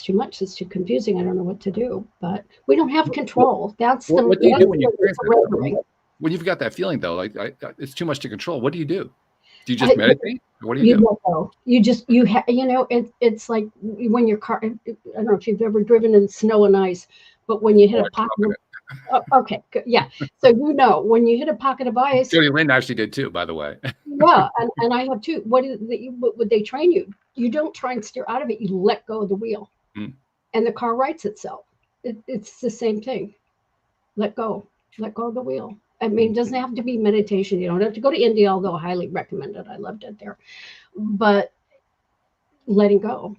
D: too much. It's too confusing. I don't know what to do. But we don't have control.
A: What do you do when you experience that? When you've got that feeling, though, like it's too much to control, what do you do? Do you just meditate? What do you do?
D: Let go. It's like when your car, I don't know if you've ever driven in snow and ice, but when you hit a pocket okay, good. Yeah. So when you hit a pocket of ice.
A: Jody Lynn actually did too, by the way.
D: Yeah, and I have too. What would they train you? You don't try and steer out of it. You let go of the wheel, and the car rights itself. It's the same thing. Let go of the wheel. I mean, it doesn't have to be meditation. You don't have to go to India, although I highly recommend it. I loved it there. But letting go,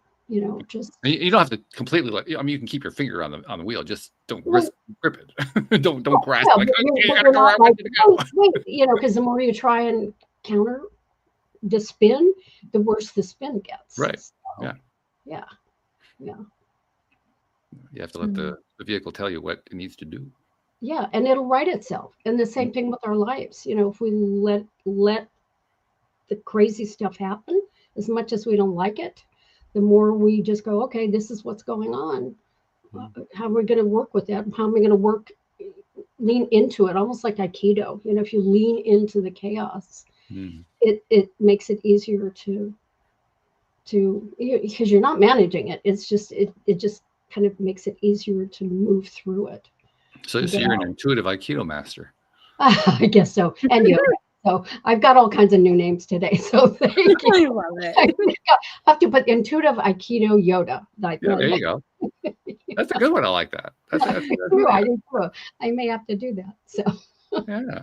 D: just.
A: You don't have to completely you can keep your finger on the wheel. Just don't grip it. don't grasp like, okay, you gotta go where I want you to go.
D: Because the more you try and counter the spin, the worse the spin gets.
A: Right.
D: So,
A: yeah.
D: You
A: have to let the vehicle tell you what it needs to do.
D: Yeah, and it'll right itself. And the same thing with our lives. If we let the crazy stuff happen, as much as we don't like it, the more we just go, okay, this is what's going on. How are we going to work with that? How am I going to lean into it? Almost like Aikido. If you lean into the chaos, it makes it easier to because you're not managing it. It's just it just kind of makes it easier to move through it.
A: So you're an intuitive Aikido master.
D: I guess so. And so I've got all kinds of new names today. So thank you.
C: I love it.
D: I have to put intuitive Aikido Yoda.
A: There you go. That's a good one. I like that.
D: I may have to do that. So
A: yeah,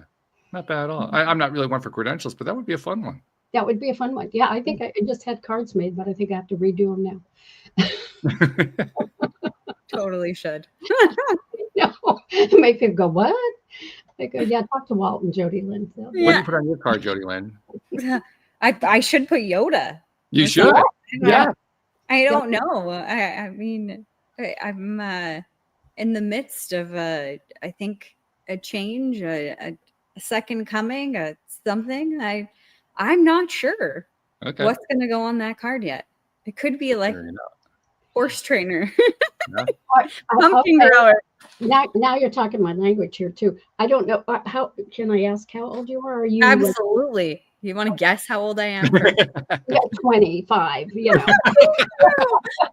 A: not bad at all. I'm not really one for credentials, but that would be a fun one.
D: That would be a fun one. Yeah, I think I just had cards made, but I think I have to redo them now.
C: Totally should.
D: It makes people go, what? I go, yeah, talk to Walt and Jody Lynn. So.
A: What do you put on your card, Jody Lynn?
C: I should put Yoda.
A: You should. Yeah.
C: I don't know. I mean, I'm in the midst of I think a change, a second coming, something. I'm not sure
A: Okay.
C: what's going to go on that card yet. It could be like
A: Fair enough.
C: horse trainer,
A: Yeah.
C: pumpkin
D: Okay.
C: grower.
D: Now you're talking my language here too. I don't know how. Can I ask how old you are? Are you
C: Absolutely. You want to guess how old I am first?
D: yeah, 25? You know.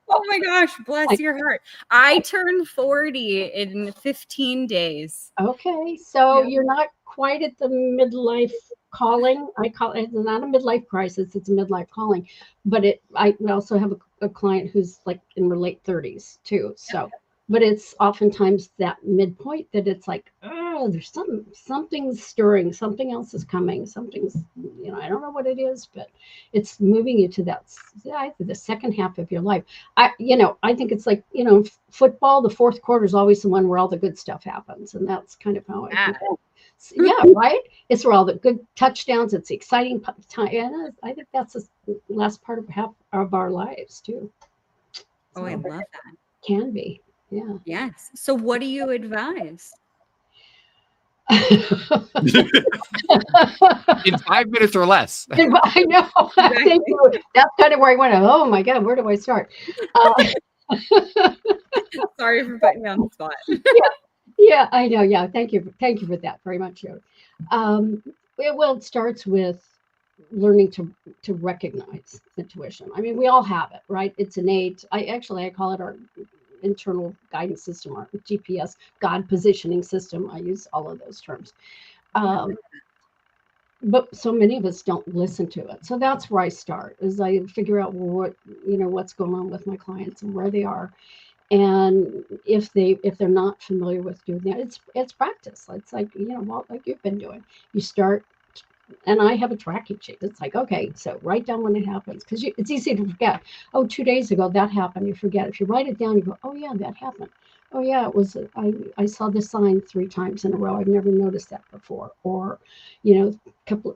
C: Oh my gosh, bless your heart. I turn 40 in 15 days.
D: Okay, so
C: Yeah.
D: you're not quite at the midlife calling. I call it, it's not a midlife crisis, it's a midlife calling. But I also have a client who's like in her late 30s too. So, but it's oftentimes that midpoint that it's like, oh, there's something's stirring, something else is coming, something's, I don't know what it is, but it's moving you to that, the second half of your life. I think it's like, football, the fourth quarter is always the one where all the good stuff happens. And that's kind of how I feel. Yeah, right. It's where all the good touchdowns, it's the exciting time. And I think that's the last part of half of our lives too.
C: Oh, I love that.
D: Can be. Yeah.
C: Yes. So what do you advise?
A: In 5 minutes or less.
D: I know. Thank you. That's kind of where I went. Oh my God, where do I start?
C: Sorry for putting you on the spot.
D: Yeah, I know. Yeah, thank you for that very much, Jody. It starts with learning to recognize intuition. I mean, we all have it, right? It's innate. I call it our internal guidance system, our GPS, God positioning system. I use all of those terms. But so many of us don't listen to it. So that's where I start, is I figure out what's going on with my clients and where they are. And if they're not familiar with doing that, it's practice. It's like, like you've been doing. You start, and I have a tracking sheet. It's like, okay, so write down when it happens, because it's easy to forget. Oh, 2 days ago that happened. You forget. If you write it down, you go, oh yeah, that happened. Oh yeah, it was. I saw this sign 3 times in a row. I've never noticed that before. Or,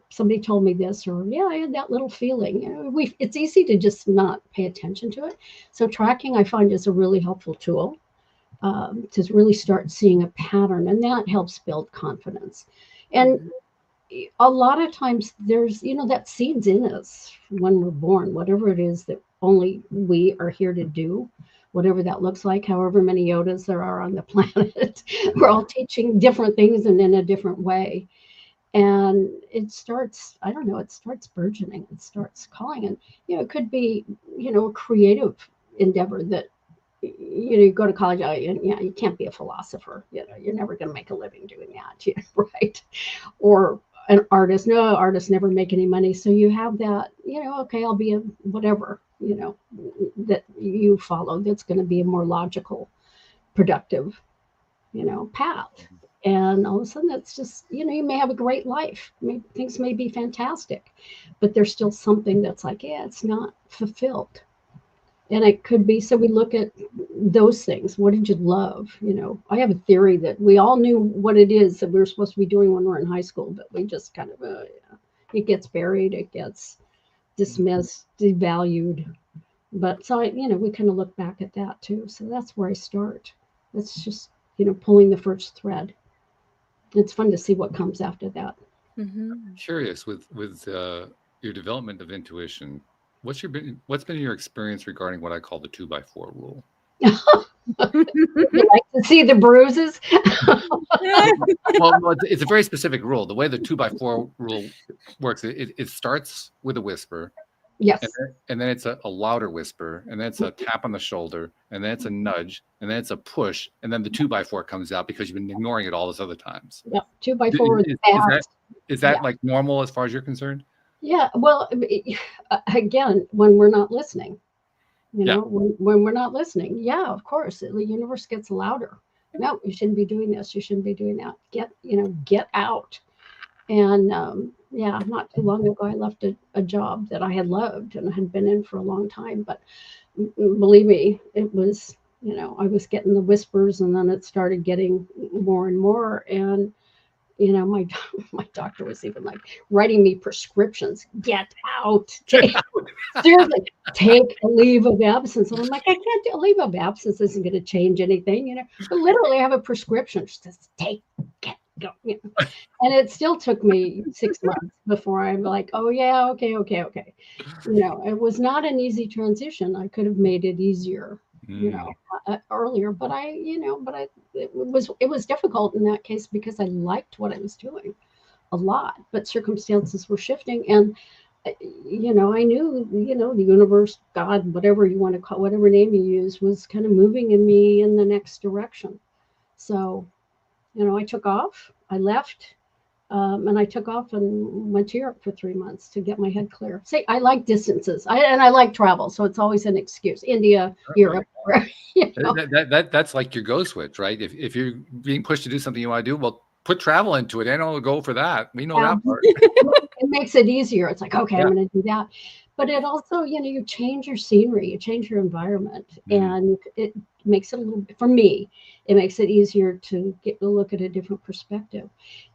D: somebody told me this, or yeah, I had that little feeling. It's easy to just not pay attention to it. So tracking, I find, is a really helpful tool to really start seeing a pattern, and that helps build confidence. And a lot of times there's, that seeds in us when we're born, whatever it is that only we are here to do, whatever that looks like, however many Yodas there are on the planet. We're all teaching different things and in a different way. And it starts, I don't know, it starts burgeoning, it starts calling. And, it could be, a creative endeavor that, you go to college, you can't be a philosopher, you're never going to make a living doing that, right? Or an artist, no, artists never make any money. So you have that, okay, I'll be a whatever, that you follow, that's going to be a more logical, productive, path. And all of a sudden, it's just, you may have a great life. Things may be fantastic, but there's still something that's like, yeah, it's not fulfilled. And it could be, so we look at those things. What did you love? I have a theory that we all knew what it is that we were supposed to be doing when we were in high school, but we just kind of, it gets buried, it gets dismissed, devalued. But so, we kind of look back at that too. So that's where I start. It's just, pulling the first thread. It's fun to see what comes after that.
C: Mm-hmm.
A: Curious with your development of intuition. What's been your experience regarding what I call the 2x4 rule?
D: You like to see the bruises?
A: Well, it's a very specific rule. The way the 2x4 rule works, it starts with a whisper.
D: Yes.
A: And then it's a louder whisper, and then it's a tap on the shoulder, and then it's a nudge, and then it's a push, and then the 2x4 comes out because you've been ignoring it all those other times.
D: Yep. 2x4
A: is that like normal as far as you're concerned?
D: Yeah. Well, again, when we're not listening, when we're not listening, yeah, of course, the universe gets louder. No, you shouldn't be doing this. You shouldn't be doing that. Get out. And not too long ago, I left a job that I had loved and had been in for a long time. But believe me, it was, I was getting the whispers, and then it started getting more and more. And, you know, my my doctor was even like writing me prescriptions. Get out. Seriously, take a leave of absence. And I'm like, I can't do a leave of absence. Isn't going to change anything, you know. But literally, I have a prescription. She says, take, get, go. You know? And it still took me 6 months before I'm like, oh yeah, okay. You know, it was not an easy transition. I could have made it easier, you know, earlier. But it was difficult in that case because I liked what I was doing a lot, but circumstances were shifting, and you know, I knew, you know, the universe, God, whatever you want to call, whatever name you use, was kind of moving in me in the next direction. So, you know, I took off, I left, and I took off and went to Europe for 3 months to get my head clear. See, I like distances, and I like travel, so it's always an excuse. India, Europe, you know.
A: That's like your go switch, right? If you're being pushed to do something you want to do, well, put travel into it, and I'll go for that. We know that part.
D: It makes it easier. It's like, okay, I'm going to do that. But it also, you know, you change your scenery, you change your environment, and it makes it a little, for me, it makes it easier to get a look at a different perspective.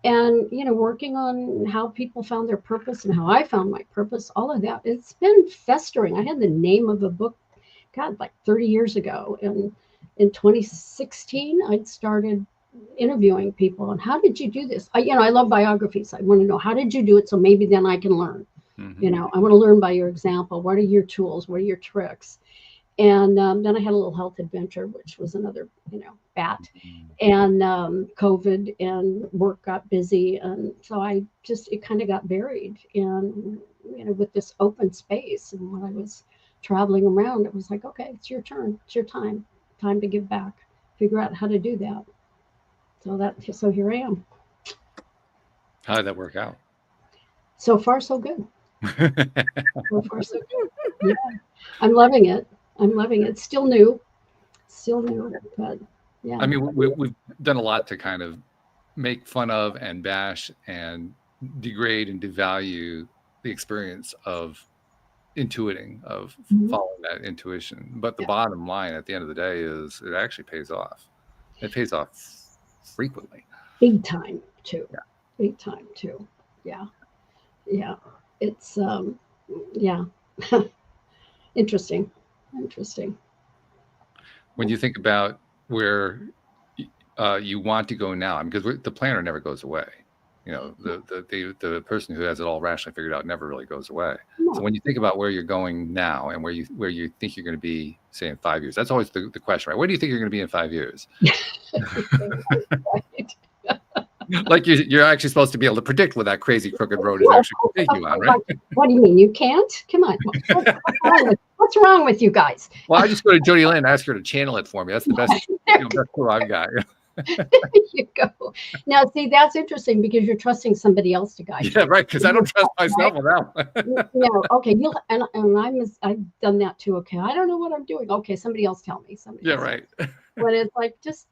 D: And, you know, working on how people found their purpose and how I found my purpose, all of that, it's been festering. I had the name of a book, God, like 30 years ago. And in 2016, I'd started interviewing people on how did you do this? You know, I love biographies. I want to know, how did you do it? So maybe then I can learn. You know, I want to learn by your example. What are your tools? What are your tricks? And then I had a little health adventure, which was another, you know, bat. And COVID and work got busy. And so it kind of got buried. And, you know, with this open space, and when I was traveling around, it was like, okay, it's your turn. It's your time to give back. Figure out how to do that. So here I am.
A: How did that work out?
D: So far, so good. So far, so good. Yeah. I'm loving it. It's still new, but yeah.
A: I mean, we've done a lot to kind of make fun of and bash and degrade and devalue the experience of intuiting, of following that intuition. But the bottom line at the end of the day is it actually pays off. It pays off frequently.
D: Big time too. Big time too. Yeah. It's interesting.
A: When you think about where you want to go now, I mean, because the planner never goes away. You know, the person who has it all rationally figured out never really goes away. No. So when you think about where you're going now and where you think you're going to be, say, in 5 years, that's always the question, right? Where do you think you're going to be in 5 years? Like you're actually supposed to be able to predict where that crazy crooked road is actually going to take you on, right?
D: What do you mean? You can't? Come on. What's wrong with you guys?
A: Well, I just go to Jody Lynn and ask her to channel it for me. That's the best, best clue I've got.
D: There you go. Now, see, that's interesting because you're trusting somebody else to guide you.
A: Yeah, right. Because I don't trust myself with that one.
D: No, okay. I've done that too. Okay, I don't know what I'm doing. Okay, somebody else tell me.
A: Right.
D: But it's like, just,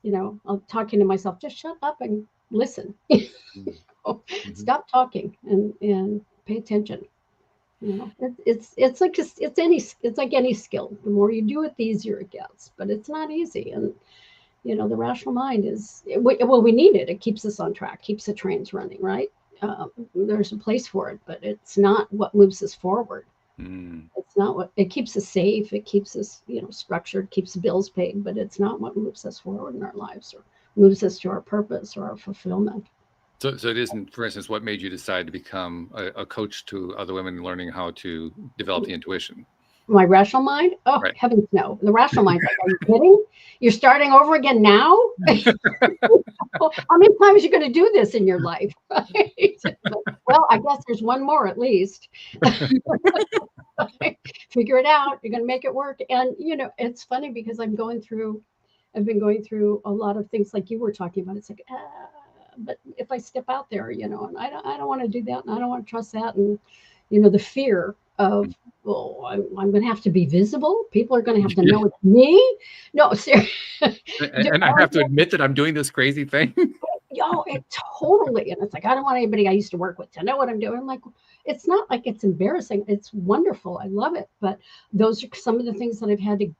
D: you know, I'm talking to myself. Just shut up and listen. Stop talking and pay attention. You know, it's like any skill. The more you do it, the easier it gets. But it's not easy. And you know, the rational mind we need it. It keeps us on track, keeps the trains running, right? There's a place for it, but it's not what moves us forward. It's not what it keeps us safe. It keeps us, you know, structured, keeps the bills paid, but it's not what moves us forward in our lives or moves us to our purpose or our fulfillment.
A: So it isn't, for instance, what made you decide to become a coach to other women learning how to develop the intuition?
D: My rational mind? Oh, right. Heavens no. The rational mind, like, are you kidding? You're starting over again now? How many times are you going to do this in your life? Right? Well, I guess there's one more at least. Figure it out. You're going to make it work. And, you know, it's funny because I've been going through a lot of things like you were talking about. It's like, but if I step out there, you know, and I don't want to do that, and I don't want to trust that, and you know, the fear of, well, I'm going to have to be visible. People are going to have to know it's me. No, seriously.
A: And I have to admit that I'm doing this crazy thing.
D: It totally. And it's like, I don't want anybody I used to work with to know what I'm doing. I'm like, it's not like it's embarrassing. It's wonderful. I love it. But those are some of the things that I've had to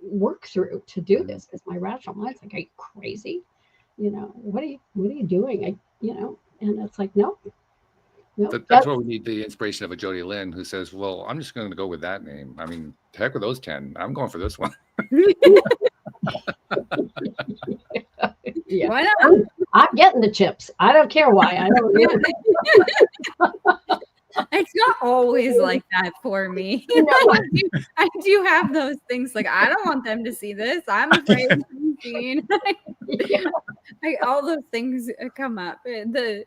D: work through to do this, because my rational mind's like, are you crazy? what are you doing? And it's like, nope.
A: That's where we need the inspiration of a Jody Lynn who says, well, I'm just going to go with that name. I mean, heck with those 10. I'm going for this one.
D: Yeah.
C: Why not?
D: I'm getting the chips. I don't care why. I don't know.
C: It's not always like that for me. I do have those things like, I don't want them to see this. I'm afraid of being seen.
D: Yeah.
C: All those things come up. The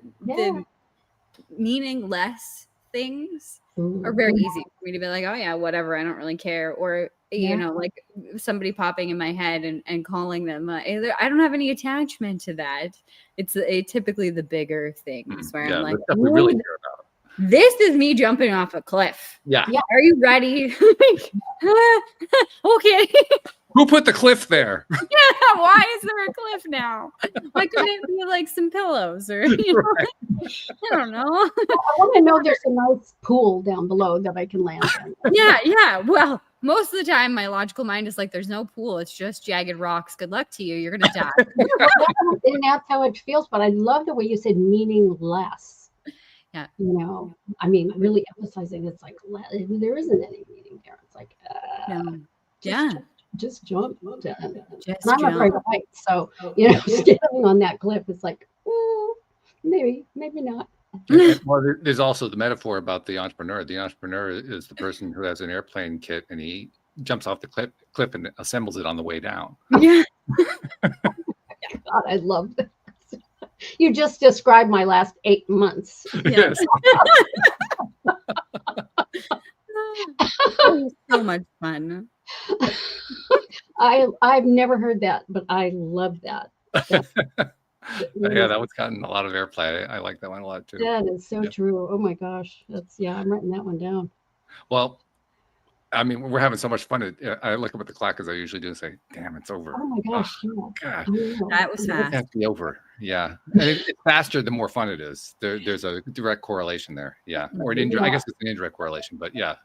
C: meaningless things are very easy for me to be like, oh yeah, whatever, I don't really care. Or like somebody popping in my head and calling them, I don't have any attachment to that. It's typically the bigger things where I'm like,
A: we really care about.
C: This is me jumping off a cliff.
A: Yeah.
C: Are you ready? Okay.
A: Who put the cliff there?
C: Yeah. Why is there a cliff now? Why couldn't it be like some pillows or
A: Right.
C: I don't know.
D: I want to know there's a nice pool down below that I can land in.
C: Yeah. Well, most of the time my logical mind is like, there's no pool. It's just jagged rocks. Good luck to you. You're going to die.
D: And that's how it feels. But I love the way you said meaningless.
C: Yeah.
D: I mean, really emphasizing it's like, there isn't any meaning there. It's like,
C: No.
D: just jump.
C: Just
D: I'm afraid of heights. So, standing on that cliff is like, maybe not.
A: Well, there's also the metaphor about the entrepreneur. The entrepreneur is the person who has an airplane kit and he jumps off the cliff and assembles it on the way down.
C: Yeah.
D: God, I love this. You just described my last 8 months.
C: Yes. So much fun.
D: I've never heard that, but I love that.
A: Yeah, that one's gotten a lot of airplay. I like that one a lot too.
D: That is so true. Oh my gosh. I'm writing that one down.
A: Well, I mean, we're having so much fun. I look up at the clock as I usually do and say, damn, it's over.
D: Oh my gosh.
A: God.
C: That was
A: It
C: fast.
A: has to be over. Yeah. And it's faster the more fun it is. There's a direct correlation there. Yeah. Or I guess it's an indirect correlation, but yeah,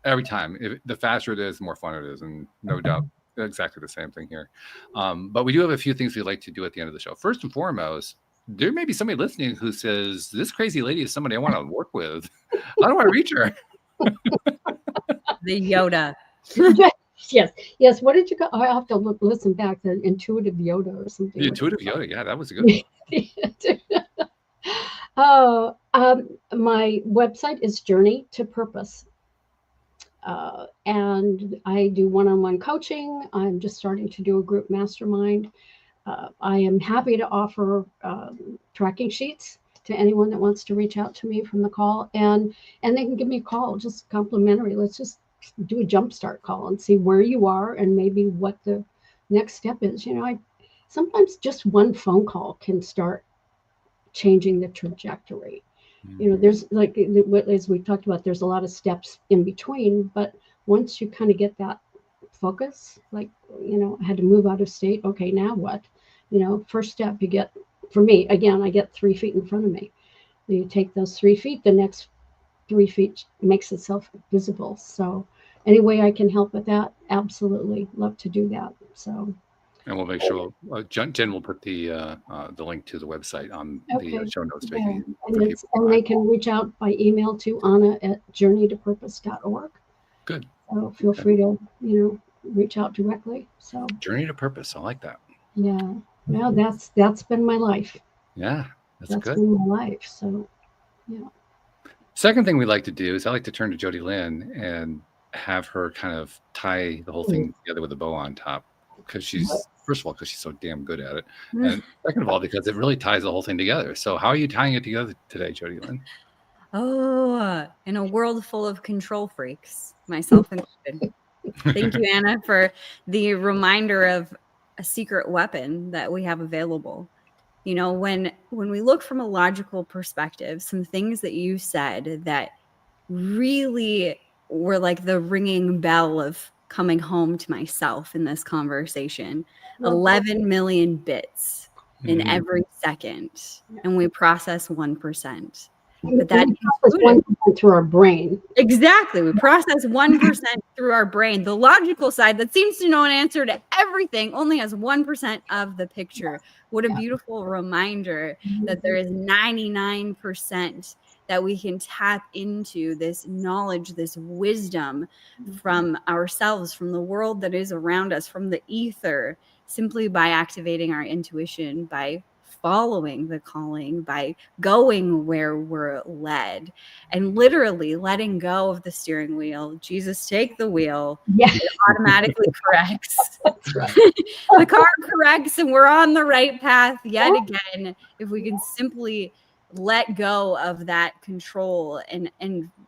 A: every time the faster it is, the more fun it is. And no doubt exactly the same thing here. But we do have a few things we'd like to do at the end of the show. First and foremost, there may be somebody listening who says, this crazy lady is somebody I want to work with. How do I reach her?
C: The Yoda.
D: Yes. What did you go? I have to listen back. The intuitive Yoda or something.
A: The intuitive Yoda. Yeah, that was a good one.
D: My website is Journey to Purpose. And I do one-on-one coaching. I'm just starting to do a group mastermind. I am happy to offer tracking sheets to anyone that wants to reach out to me from the call, and they can give me a call, just complimentary. Let's just do a jumpstart call and see where you are and maybe what the next step is. I sometimes just one phone call can start changing the trajectory. There's like, as we talked about, there's a lot of steps in between, but once you kind of get that focus, like, I had to move out of state. Okay, now what? First step you get, for me, again, I get 3 feet in front of me. You take those 3 feet, the next 3 feet makes itself visible. So any way I can help with that, absolutely love to do that. So.
A: And we'll make sure Jen will put the link to the website on the show notes.
D: And they can reach out by email to Anna@journeytopurpose.org.
A: Good.
D: So feel free to reach out directly. So
A: Journey to Purpose. I like that.
D: Yeah. Well, that's been my life.
A: Yeah, that's good.
D: Been my life. So yeah.
A: Second thing we like to do is I like to turn to Jody Lynn and have her kind of tie the whole thing together with a bow on top. Because first of all, because she's so damn good at it. And second of all, because it really ties the whole thing together. So how are you tying it together today, Jody Lynn?
C: Oh, in a world full of control freaks, myself included. Thank you, Anna, for the reminder of a secret weapon that we have available. When we look from a logical perspective, some things that you said that really were like the ringing bell of coming home to myself in this conversation. 11 million bits in every second, and we process 1%. But that
D: we process 1% through our brain.
C: exactly. We process 1% through our brain. The logical side that seems to know an answer to everything only has 1% of the picture. What a beautiful reminder that there is 99% that we can tap into, this knowledge, this wisdom from ourselves, from the world that is around us, from the ether, simply by activating our intuition, by following the calling, by going where we're led, and literally letting go of the steering wheel. Jesus, take the wheel.
D: Yeah,
C: It automatically corrects.
D: that's right.
C: The car corrects, and we're on the right path yet again. If we can simply let go of that control and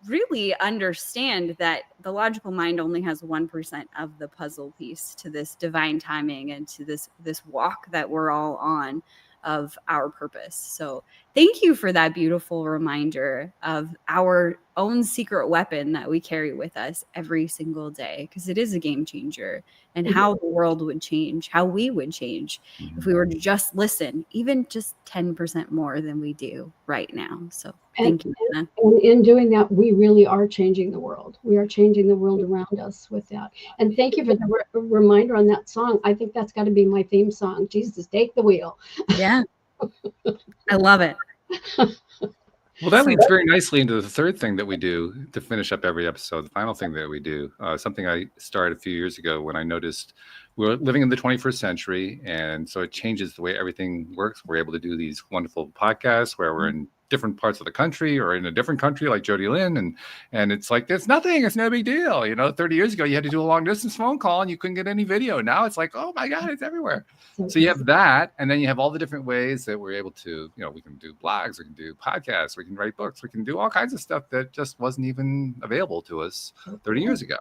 C: really understand that the logical mind only has 1% of the puzzle piece to this divine timing and to this walk that we're all on of our purpose. So thank you for that beautiful reminder of our own secret weapon that we carry with us every single day, because it is a game changer, and how the world would change, how we would change if we were to just listen, even just 10% more than we do right now. So thank you, Anna.
D: And in doing that, we really are changing the world. We are changing the world around us with that. And thank you for the reminder on that song. I think that's got to be my theme song. Jesus, take the wheel.
C: Yeah. I love it.
A: Well, that leads very nicely into the third thing that we do to finish up every episode. The final thing that we do, something I started a few years ago when I noticed we're living in the 21st century, and so it changes the way everything works. We're able to do these wonderful podcasts where we're in different parts of the country or in a different country like Jody Lynn, and it's like, it's nothing, it's no big deal. 30 years ago you had to do a long distance phone call and you couldn't get any video. Now it's like, oh my God, it's everywhere. So you have that, and then you have all the different ways that we're able to, we can do blogs, we can do podcasts, we can write books, we can do all kinds of stuff that just wasn't even available to us 30 years ago.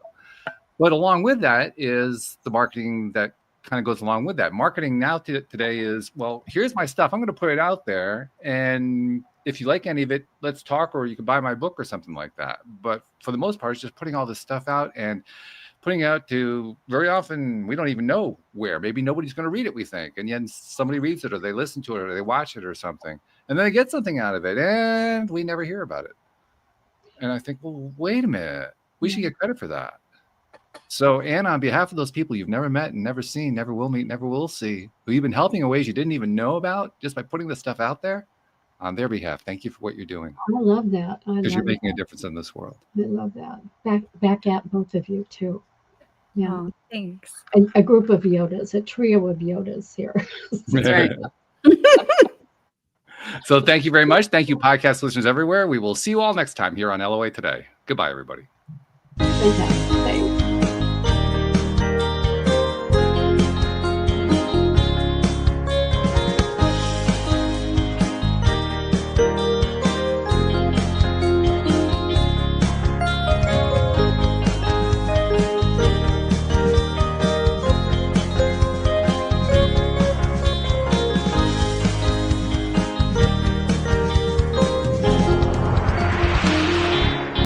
A: But along with that is the marketing that kind of goes along with that. Marketing now today is, well, here's my stuff, I'm going to put it out there, and if you like any of it, let's talk, or you can buy my book or something like that. But for the most part, it's just putting all this stuff out and putting it out to, very often we don't even know where. Maybe nobody's going to read it, we think, and yet somebody reads it, or they listen to it, or they watch it or something, and then they get something out of it, and we never hear about it. And I think, well, wait a minute, we should get credit for that. So, Anna, on behalf of those people you've never met and never seen, never will meet, never will see, who you've been helping in ways you didn't even know about, just by putting this stuff out there, on their behalf, thank you for what you're doing.
D: I love that.
A: Because you're making a difference in this world.
D: I love that. Back at both of you too. Yeah.
C: Oh, thanks.
D: A group of Yodas, a trio of Yodas here.
C: That's right.
A: So thank you very much. Thank you, podcast listeners everywhere. We will see you all next time here on LOA Today. Goodbye, everybody.
D: Fantastic.